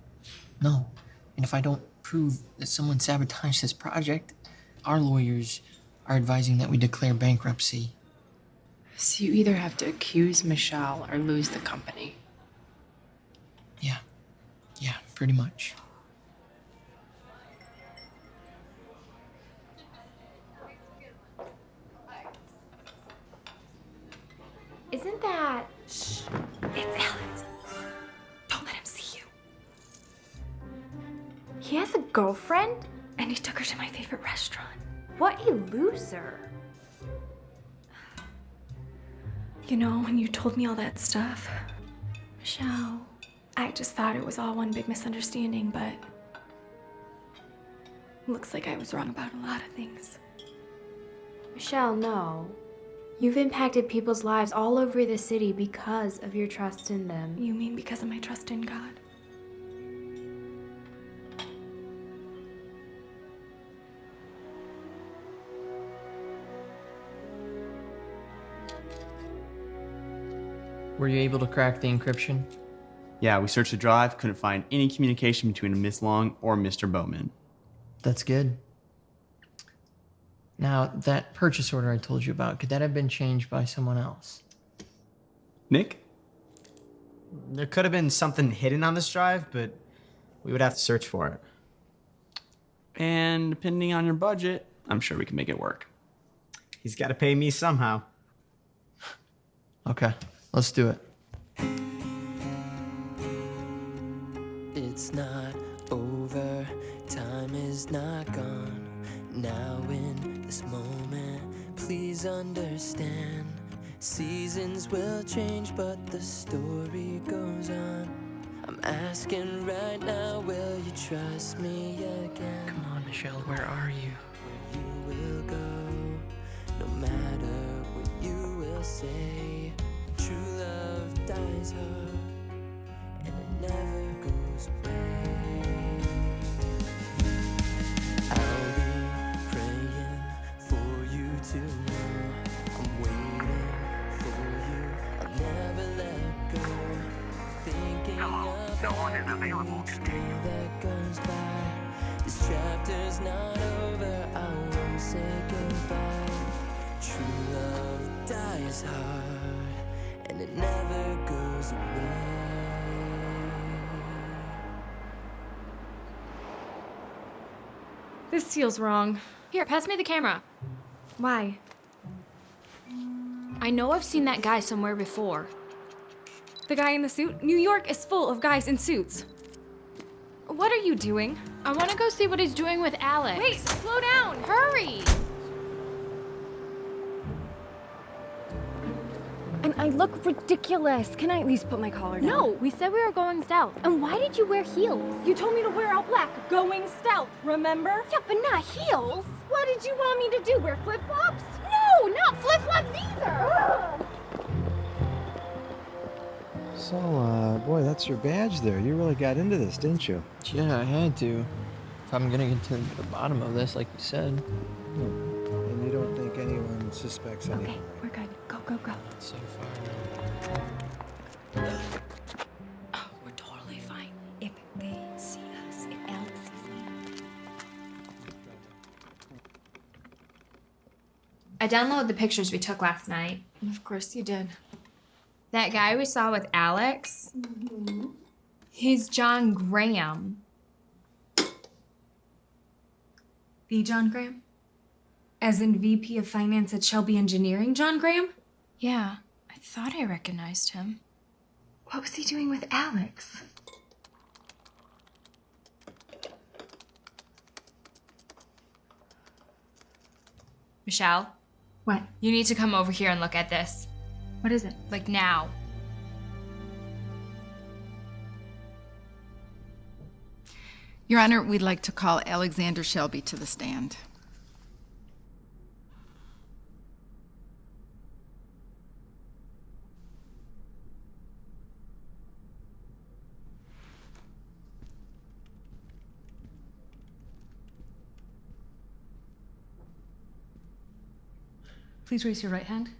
And if I don't prove that someone sabotaged this project, our lawyers are advising that we declare bankruptcy. So you either have to accuse Michelle or lose the company. Yeah, pretty much. Isn't that... Shh. It's Alex. Don't let him see you. He has a girlfriend? And he took her to my favorite restaurant. What a loser. You know, when you told me all that stuff, Michelle, I just thought it was all one big misunderstanding, but looks like I was wrong about a lot of things. Michelle, no. You've impacted people's lives all over the city because of your trust in them. You mean because of my trust in God? Were you able to crack the encryption? Yeah, we searched the drive, couldn't find any communication between Miss Long or Mr. Bowman. That's good. Now, that purchase order I told you about, could that have been changed by someone else? Nick? There could have been something hidden on this drive, but we would have to search for it. And depending on your budget, I'm sure we can make it work. He's got to pay me somehow. Okay, let's do it. It's not over, time is not gone. Now in this moment, please understand. Seasons will change, but the story goes on. I'm asking right now, will you trust me again? Come on, Michelle, where are you? Where you will go, no matter what you will say. True love dies hard, and it never goes away. No one is available to take you. That goes by. This chapter's not over. I won't say goodbye. True love dies hard, and it never goes away. This feels wrong. Here, pass me the camera. Why? I know I've seen that guy somewhere before. The guy in the suit? New York is full of guys in suits. What are you doing? I want to go see what he's doing with Alex. Wait, slow down! Hurry! And I look ridiculous. Can I at least put my collar down? No, we said we were going stealth. And why did you wear heels? You told me to wear all black, going stealth, remember? Yeah, but not heels. What did you want me to do, wear flip-flops? No, not flip-flops either! So, boy, that's your badge there. You really got into this, didn't you? Yeah, I had to. If I'm gonna get to the bottom of this, like you said. And you don't think anyone suspects anything? Okay, we're good. Go, go, go. So far. Oh, we're totally fine. If they see us, if Alex sees me. I downloaded the pictures we took last night. Of course you did. That guy we saw with Alex, he's John Graham. The John Graham? As in VP of Finance at Shelby Engineering, John Graham? Yeah, I thought I recognized him. What was he doing with Alex? Michelle? What? You need to come over here and look at this. What is it? Like now. Your Honor, we'd like to call Alexander Shelby to the stand. Please raise your right hand.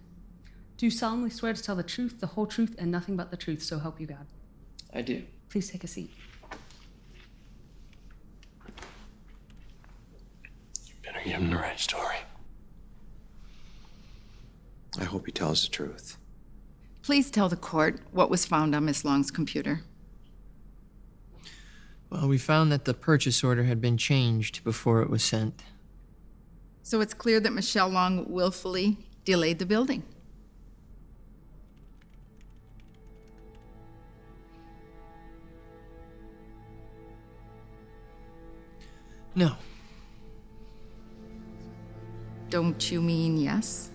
Do you solemnly swear to tell the truth, the whole truth, and nothing but the truth, so help you God? I do. Please take a seat. Better give him the right story. I hope he tells the truth. Please tell the court what was found on Miss Long's computer. Well, we found that the purchase order had been changed before it was sent. So it's clear that Michelle Long willfully delayed the building. No. Don't you mean yes?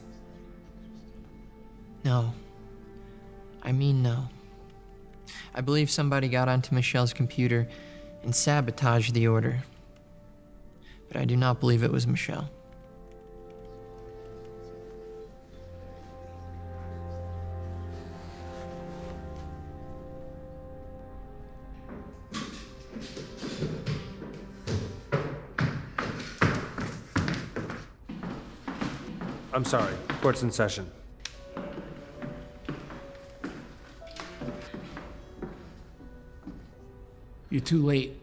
No. I mean no. I believe somebody got onto Michelle's computer and sabotaged the order. But I do not believe it was Michelle. I'm sorry. Court's in session. You're too late.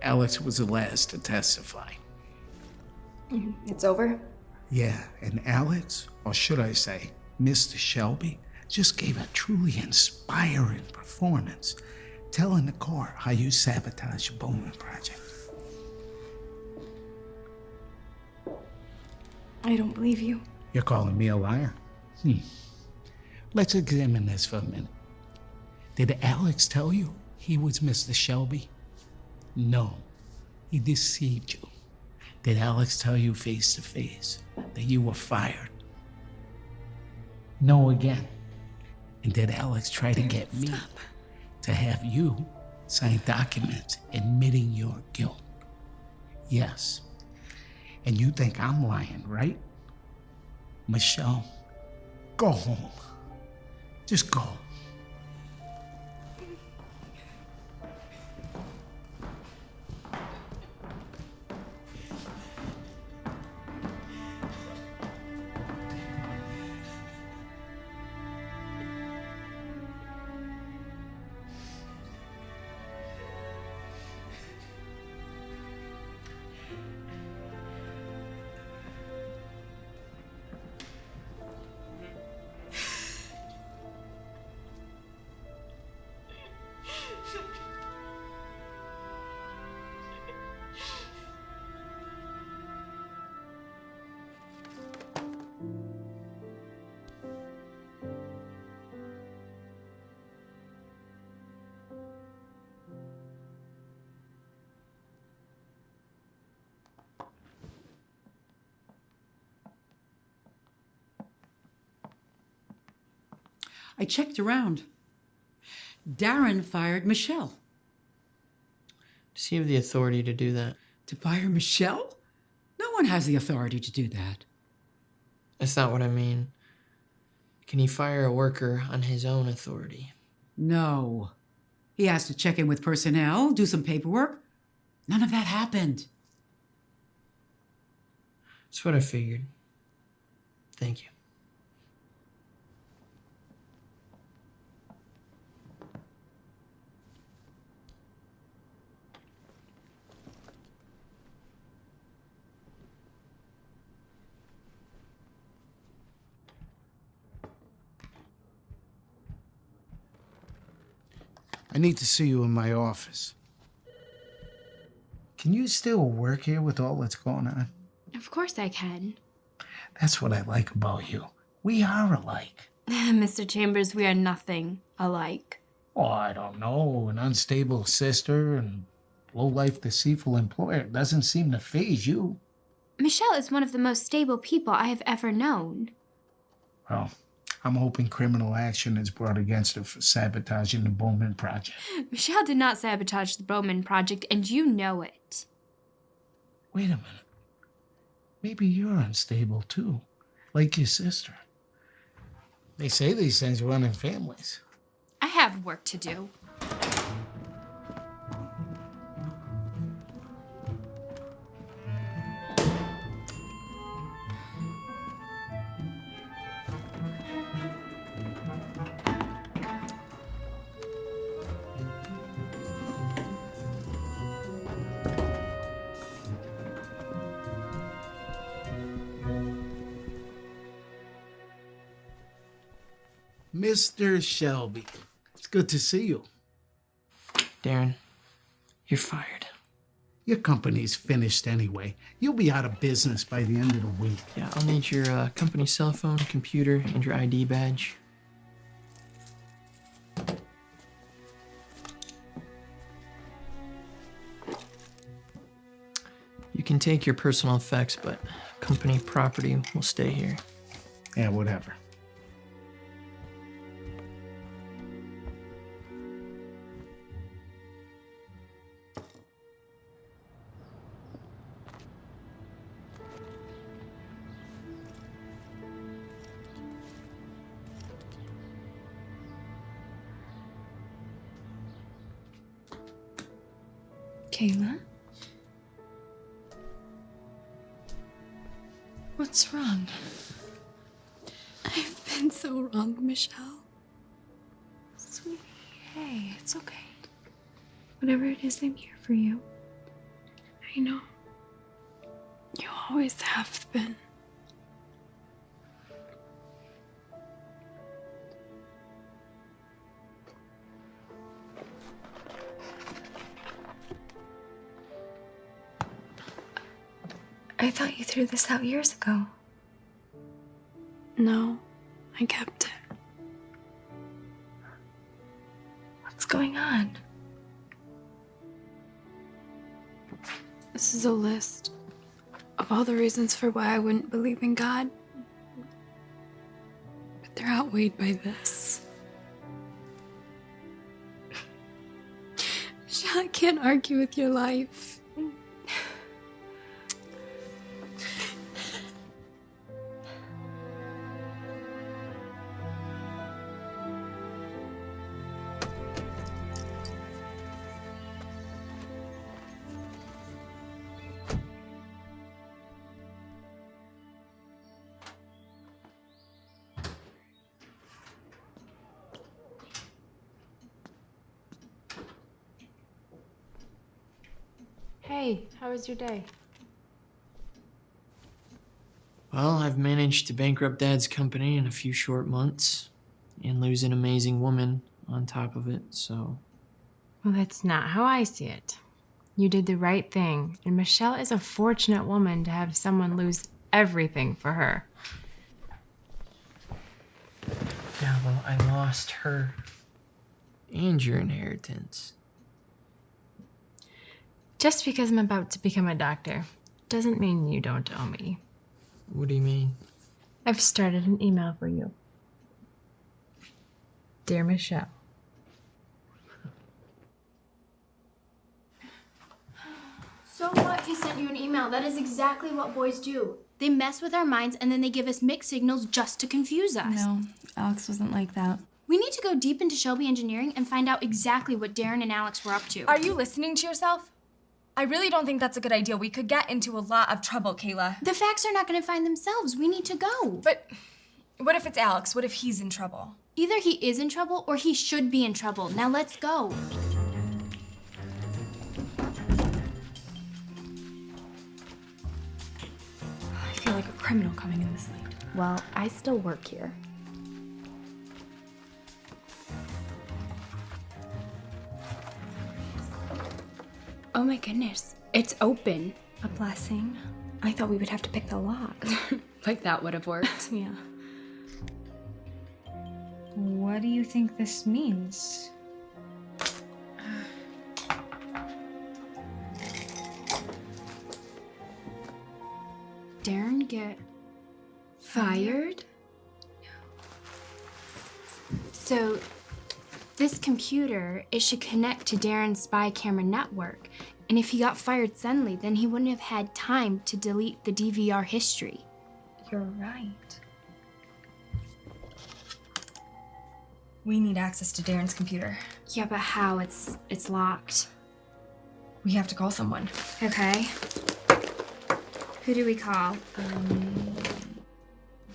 Alex was the last to testify. It's over? Yeah, and Alex, or should I say, Mr. Shelby, just gave a truly inspiring performance, telling the court how you sabotaged the Bowman project. I don't believe you. You're calling me a liar? Let's examine this for a minute. Did Alex tell you he was Mr. Shelby? No, he deceived you. Did Alex tell you face to face that you were fired? No again. And did Alex try to get me to have you sign documents admitting your guilt? Yes. And you think I'm lying, right? Michelle, go home. Just go. I checked around. Darren fired Michelle. Does he have the authority to do that? To fire Michelle? No one has the authority to do that. That's not what I mean. Can he fire a worker on his own authority? No. He has to check in with personnel, do some paperwork. None of that happened. That's what I figured. Thank you. I need to see you in my office. Can you still work here with all that's going on? Of course I can. That's what I like about you. We are alike. Mr. Chambers, we are nothing alike. Oh, I don't know. An unstable sister and low-life, deceitful employer doesn't seem to faze you. Michelle is one of the most stable people I have ever known. Well, I'm hoping criminal action is brought against her for sabotaging the Bowman project. Michelle did not sabotage the Bowman project, and you know it. Wait a minute. Maybe you're unstable too, like your sister. They say these things run in families. I have work to do. Mr. Shelby, it's good to see you. Darren, you're fired. Your company's finished anyway. You'll be out of business by the end of the week. Yeah, I'll need your company cell phone, computer, and your ID badge. You can take your personal effects, but company property will stay here. Yeah, whatever. Kayla? What's wrong? I've been so wrong, Michelle. Sweetie, hey, it's okay. Whatever it is, I'm here for you. I know. You always have been. I thought you threw this out years ago. No, I kept it. What's going on? This is a list of all the reasons for why I wouldn't believe in God. But they're outweighed by this. Michelle, I can't argue with your life. Hey, how was your day? Well, I've managed to bankrupt Dad's company in a few short months and lose an amazing woman on top of it, so... Well, that's not how I see it. You did the right thing, and Michelle is a fortunate woman to have someone lose everything for her. Yeah, well, I lost her and your inheritance. Just because I'm about to become a doctor doesn't mean you don't owe me. What do you mean? I've started an email for you. Dear Michelle. So what? He sent you an email. That is exactly what boys do. They mess with our minds and then they give us mixed signals just to confuse us. No, Alex wasn't like that. We need to go deep into Shelby Engineering and find out exactly what Darren and Alex were up to. Are you listening to yourself? I really don't think that's a good idea. We could get into a lot of trouble, Kayla. The facts are not going to find themselves. We need to go. But what if it's Alex? What if he's in trouble? Either he is in trouble or he should be in trouble. Now let's go. I feel like a criminal coming in this late. Well, I still work here. Oh my goodness, it's open. A blessing. I thought we would have to pick the lock. Like that would have worked. Yeah. What do you think this means? Darren get fired? So, this computer, it should connect to Darren's spy camera network. And if he got fired suddenly, then he wouldn't have had time to delete the DVR history. You're right. We need access to Darren's computer. Yeah, but how? It's locked. We have to call someone. Okay. Who do we call?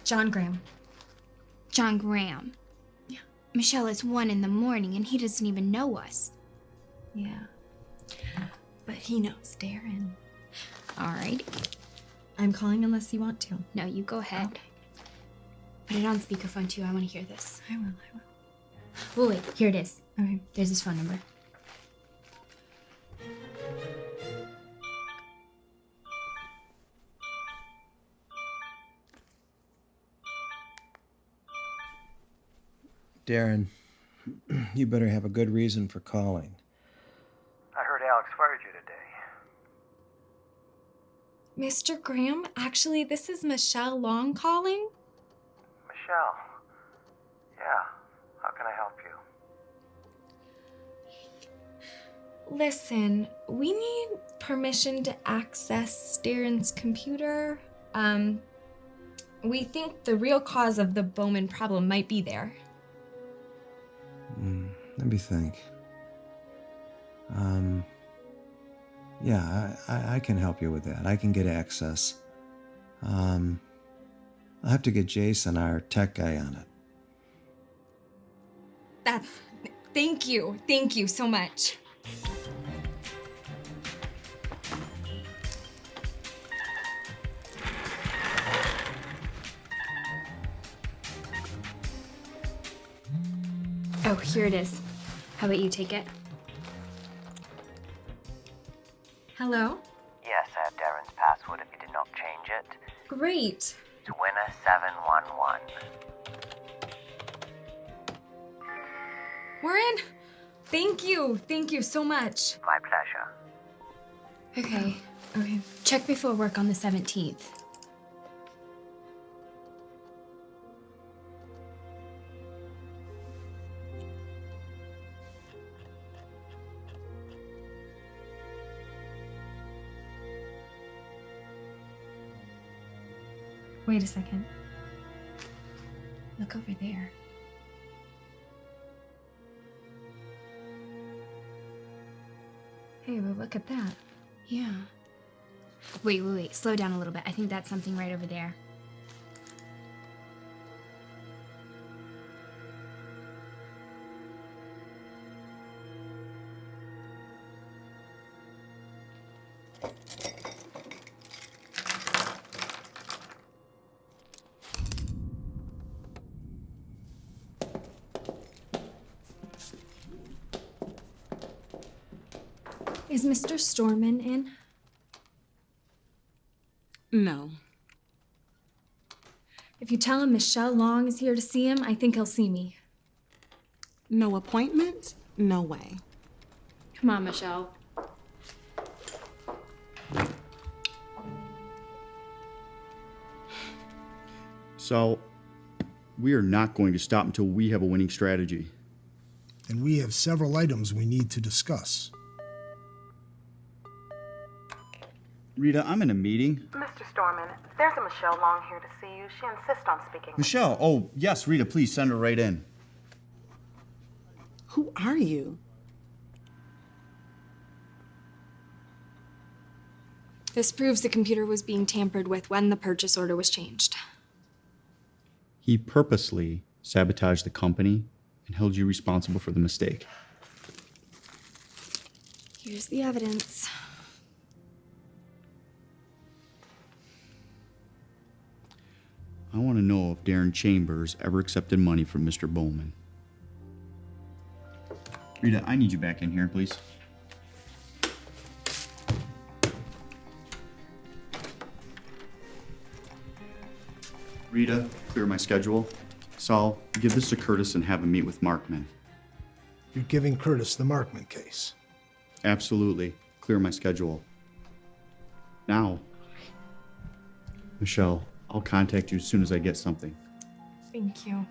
John Graham. John Graham. Yeah. Michelle, it's 1 in the morning and he doesn't even know us. Yeah. But he knows Darren. All right. I'm calling unless you want to. No, you go ahead. Okay. Put it on speakerphone too. I want to hear this. I will. Oh, wait. Here it is. Okay. There's his phone number. Darren, you better have a good reason for calling. I heard Alex fired you today. Mr. Graham, actually, this is Michelle Long calling. Michelle. Yeah. How can I help you? Listen, we need permission to access Darren's computer. We think the real cause of the Bowman problem might be there. Let me think. Yeah, I can help you with that. I can get access. I'll have to get Jason, our tech guy, on it. Thank you. Thank you so much. Oh, here it is. How about you take it? Hello? Yes, I have Darren's password if you did not change it. Great. It's winner 711. We're in. Thank you. Thank you so much. My pleasure. Okay. Okay. Check before work on the 17th. Wait a second. Look over there. Hey, well, look at that. Yeah. Wait. Slow down a little bit. I think that's something right over there. Is Mr. Storman in? No. If you tell him Michelle Long is here to see him, I think he'll see me. No appointment? No way. Come on, Michelle. So, we are not going to stop until we have a winning strategy. and we have several items we need to discuss. Rita, I'm in a meeting. Mr. Storman, there's a Michelle Long here to see you. She insists on speaking. Michelle, oh, yes, Rita, please send her right in. Who are you? This proves the computer was being tampered with when the purchase order was changed. He purposely sabotaged the company and held you responsible for the mistake. Here's the evidence. I want to know if Darren Chambers ever accepted money from Mr. Bowman. Rita, I need you back in here, please. Rita, clear my schedule. Saul, give this to Curtis and have him meet with Markman. You're giving Curtis the Markman case. Absolutely. Clear my schedule. Now. Michelle, I'll contact you as soon as I get something. Thank you.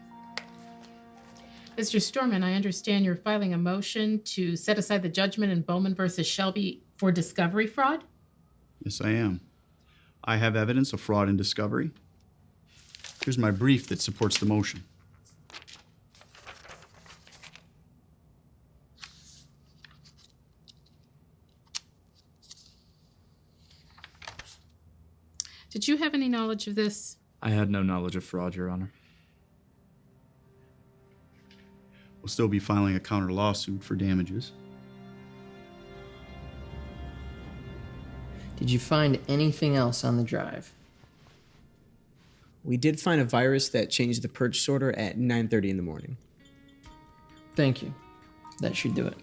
Mr. Storman, I understand you're filing a motion to set aside the judgment in Bowman versus Shelby for discovery fraud? Yes, I am. I have evidence of fraud and discovery. Here's my brief that supports the motion. Did you have any knowledge of this? I had no knowledge of fraud, Your Honor. We'll still be filing a counter lawsuit for damages. Did you find anything else on the drive? We did find a virus that changed the purchase order at 9:30 in the morning. Thank you. That should do it.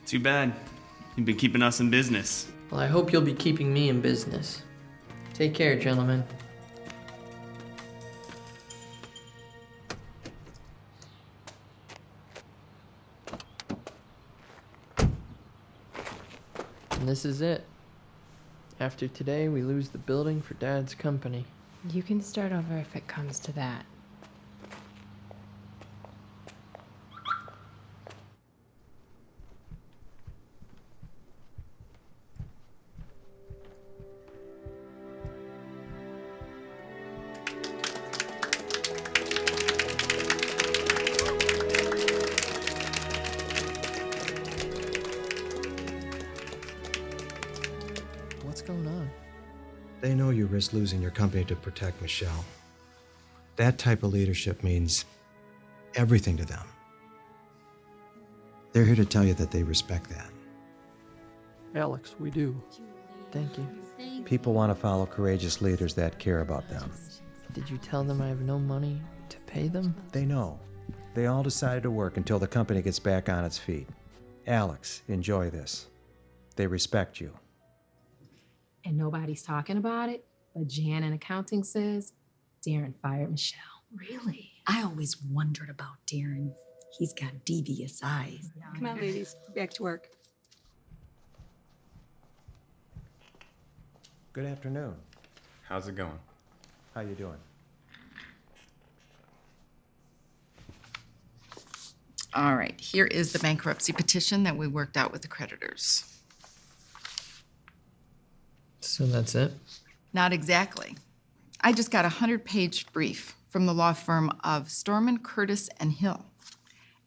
Too bad. You've been keeping us in business. Well, I hope you'll be keeping me in business. Take care, gentlemen. And this is it. After today, we lose the building for Dad's company. You can start over if it comes to that. What's going on? They know you risk losing your company to protect Michelle. That type of leadership means everything to them. They're here to tell you that they respect that. Alex, we do. Thank you. People want to follow courageous leaders that care about them. Did you tell them I have no money to pay them? They know. They all decided to work until the company gets back on its feet. Alex, enjoy this. They respect you. And nobody's talking about it, but Jan in accounting says Darren fired Michelle. Really? I always wondered about Darren. He's got devious eyes. Come on, ladies. Back to work. Good afternoon. How's it going? How you doing? All right, here is the bankruptcy petition that we worked out with the creditors. So that's it? Not exactly. I just got a 100-page brief from the law firm of Storman, Curtis, and Hill.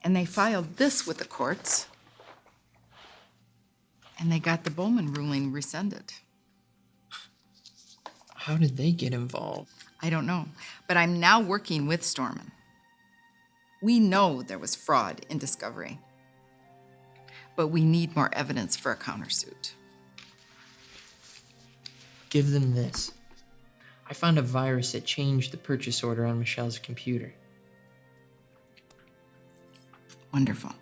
And they filed this with the courts. And they got the Bowman ruling rescinded. How did they get involved? I don't know, but I'm now working with Storman. We know there was fraud in discovery, but we need more evidence for a countersuit. Give them this. I found a virus that changed the purchase order on Michelle's computer. Wonderful.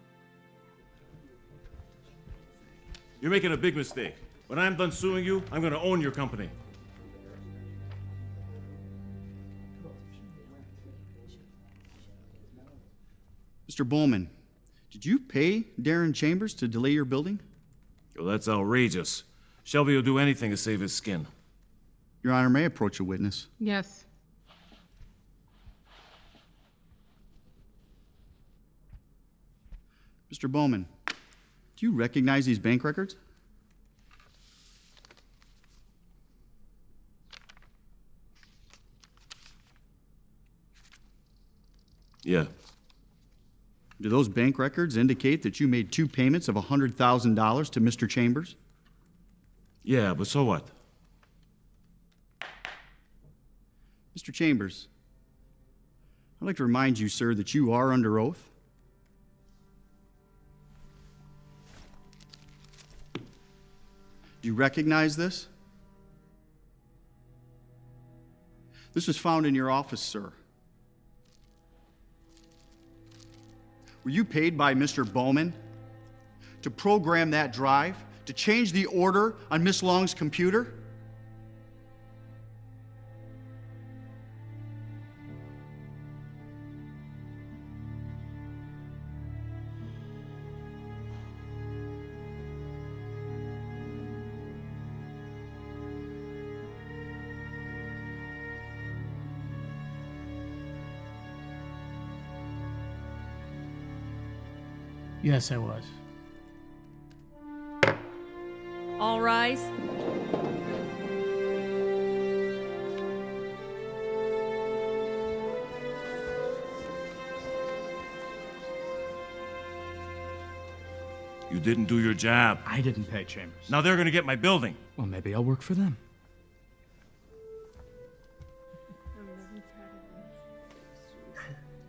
You're making a big mistake. When I'm done suing you, I'm gonna own your company. Mr. Bowman, did you pay Darren Chambers to delay your building? Yo, that's outrageous. Shelby will do anything to save his skin. Your Honor, may I approach a witness? Yes. Mr. Bowman, do you recognize these bank records? Yeah. Do those bank records indicate that you made 2 payments of $100,000 to Mr. Chambers? Yeah, but so what? Mr. Chambers, I'd like to remind you, sir, that you are under oath. Do you recognize this? This was found in your office, sir. Were you paid by Mr. Bowman to program that drive, to change the order on Miss Long's computer? Yes, I was. All rise. You didn't do your job. I didn't pay Chambers. Now they're gonna get my building. Well, maybe I'll work for them.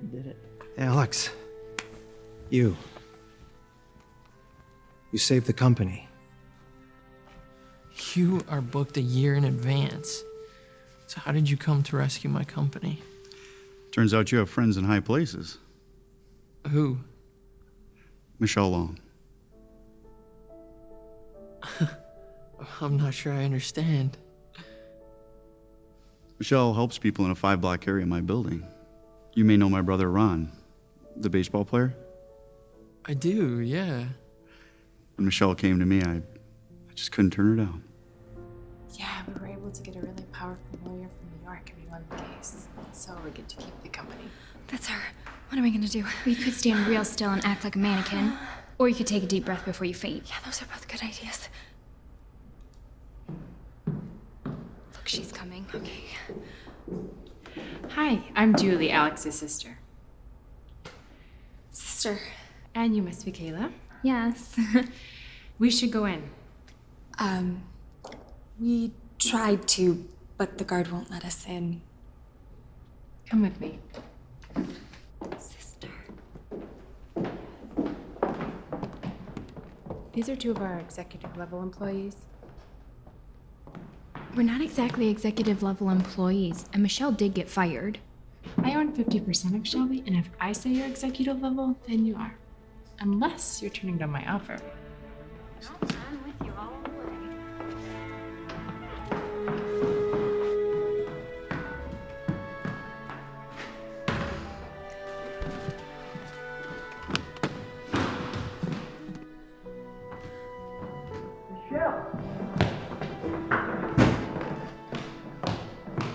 You did it. Alex, you saved the company. You are booked a year in advance. So how did you come to rescue my company? Turns out you have friends in high places. Who? Michelle Long. I'm not sure I understand. Michelle helps people in a 5-block area in my building. You may know my brother Ron, the baseball player. I do, yeah. When Michelle came to me, I just couldn't turn her down. Yeah, we were able to get a really powerful lawyer from New York and we won the case. So we get to keep the company. That's her. What am I gonna do? We could stand real still and act like a mannequin. Or you could take a deep breath before you faint. Yeah, those are both good ideas. Look, she's coming. Okay. Hi, I'm Julie, Alex's sister. Sister. And you must be Kayla. Yes. We should go in. We tried to, but the guard won't let us in. Come with me. Sister. These are 2 of our executive level employees. We're not exactly executive level employees, and Michelle did get fired. I own 50% of Shelby, and if I say you're executive level, then you are. Unless you're turning down my offer. I'm with you all the way.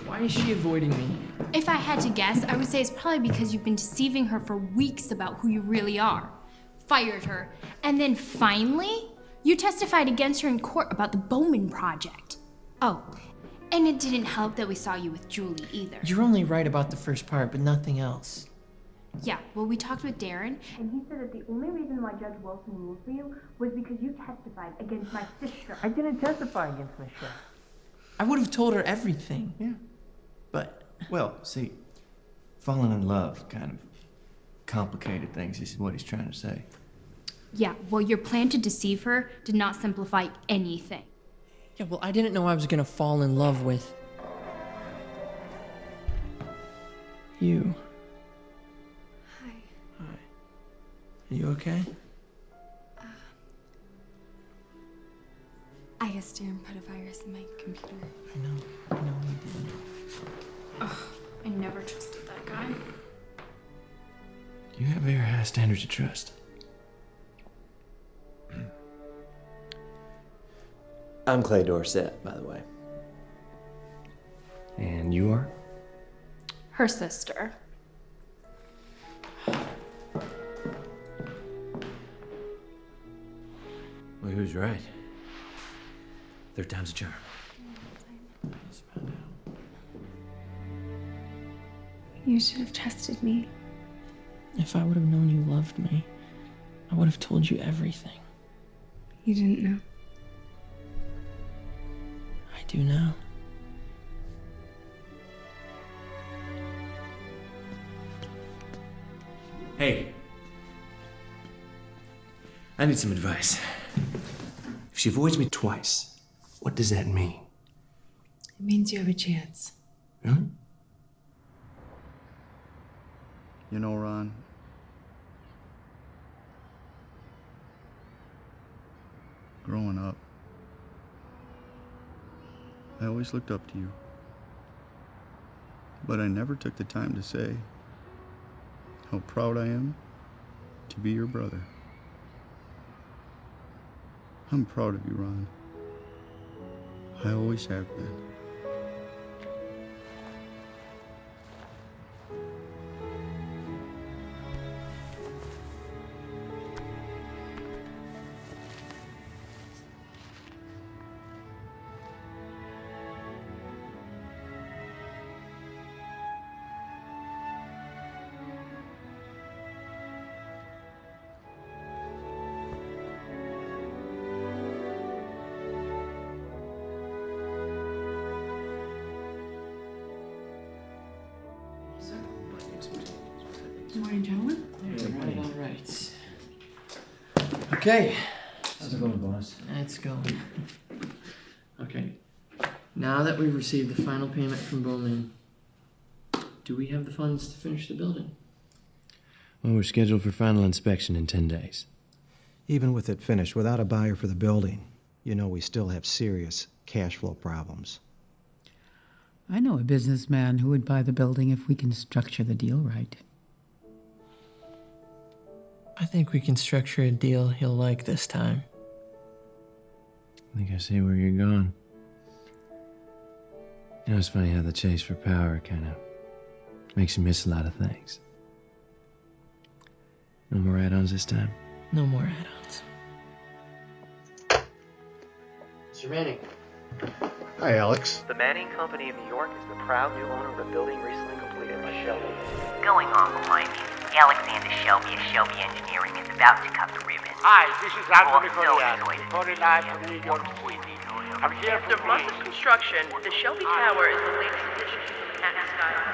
Why is she avoiding me? If I had to guess, I would say it's probably because you've been deceiving her for weeks about who you really are. Fired her, and then finally, you testified against her in court about the Bowman project. Oh, and it didn't help that we saw you with Julie either. You're only right about the first part, but nothing else. Yeah, well, we talked with Darren, and he said that the only reason why Judge Wilson ruled for you was because you testified against my sister. I didn't testify against Michelle. I would have told her everything. Yeah. But Well, see, falling in love kind of complicated things, is what he's trying to say. Yeah, well, your plan to deceive her did not simplify anything. yeah, well, I didn't know I was gonna fall in love with you. Hi. Hi. Are you okay? I guess Darren put a virus in my computer. I know you did. Ugh, I never trusted that guy. You have very high standards of trust. I'm Clay Dorset, by the way. And you are? Her sister. was right. Third time's a charm. You should have trusted me. If I would have known you loved me, I would have told you everything. You didn't know. I do now. Hey. I need some advice. If she avoids me twice, what does that mean? It means you have a chance. Really? You know, Ron, growing up, I always looked up to you. But I never took the time to say how proud I am to be your brother. I'm proud of you, Ron. I always have been. Good morning, gentlemen. All right. Okay. How's it going, boss? It's going. Okay. Now that we've received the final payment from Bowman, do we have the funds to finish the building? Well, we're scheduled for final inspection in 10 days. Even with it finished, without a buyer for the building, you know we still have serious cash flow problems. I know a businessman who would buy the building if we can structure the deal right. I think we can structure a deal he'll like this time. I think I see where you're going. You know, it's funny how the chase for power kind of makes you miss a lot of things. No more add-ons this time? No more add-ons. Mr. Manning. Hi, Alex. The Manning Company of New York is the proud new owner of a building recently completed by Shelby. Going on behind me, Alexander Shelby of Shelby Engineering is about to cut the ribbon. Hi, this is Anthony Koloian, reporting live from New York City. I'm here for After months of construction, the Shelby Tower is the latest addition to the Manhattan skyline.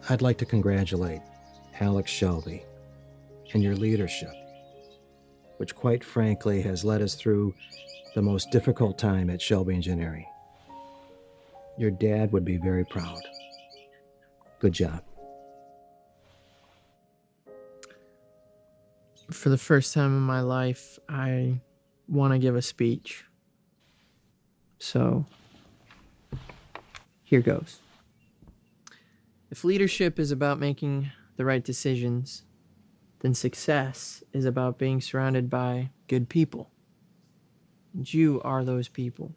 I'd like to congratulate Alex Shelby and your leadership, which quite frankly has led us through the most difficult time at Shelby Engineering. Your dad would be very proud. Good job. For the first time in my life, I want to give a speech. So, here goes. If leadership is about making the right decisions, then success is about being surrounded by good people. And you are those people.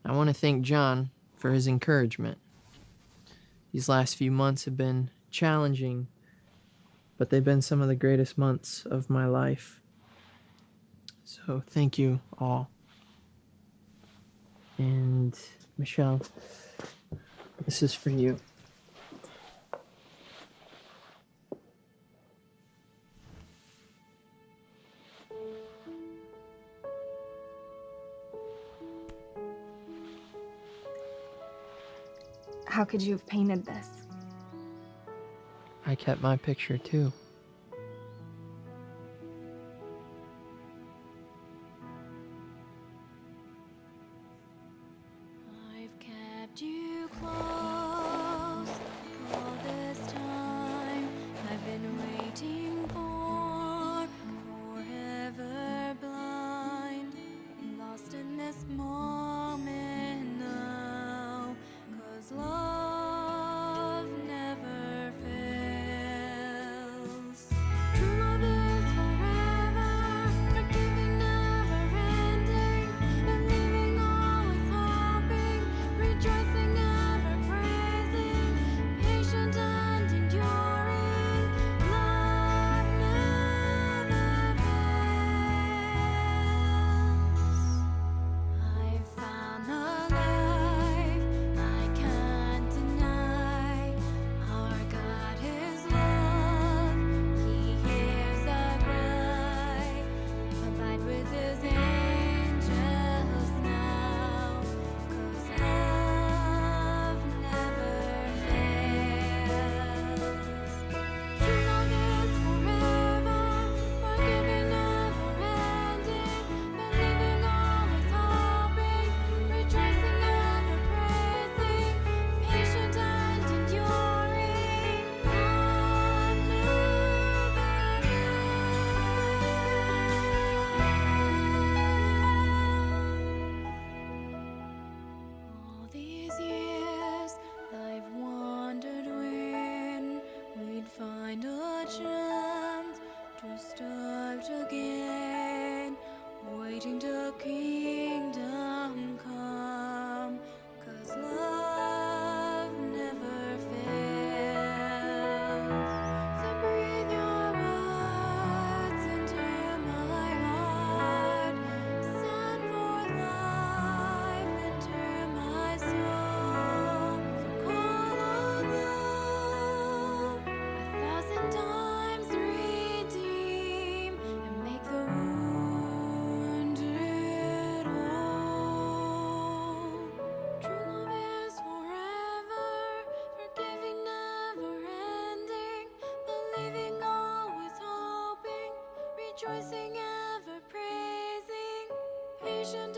I want to thank John for his encouragement. These last few months have been challenging, but they've been some of the greatest months of my life. So thank you all. And Michelle, this is for you. How could you have painted this? I kept my picture too. I've kept you close all this time. I've been waiting for forever blind, lost in this moment now, 'cause love never fails. True love is forever, forgiving, never ending, believing, always hoping, out again, waiting till kingdom come, 'cause love never fails. So breathe your words into my heart, send forth life into my soul. So call on love 1,000 times, redeem and make the wounded whole. True love is forever, forgiving, never ending, believing, always hoping, rejoicing, ever praising, patient.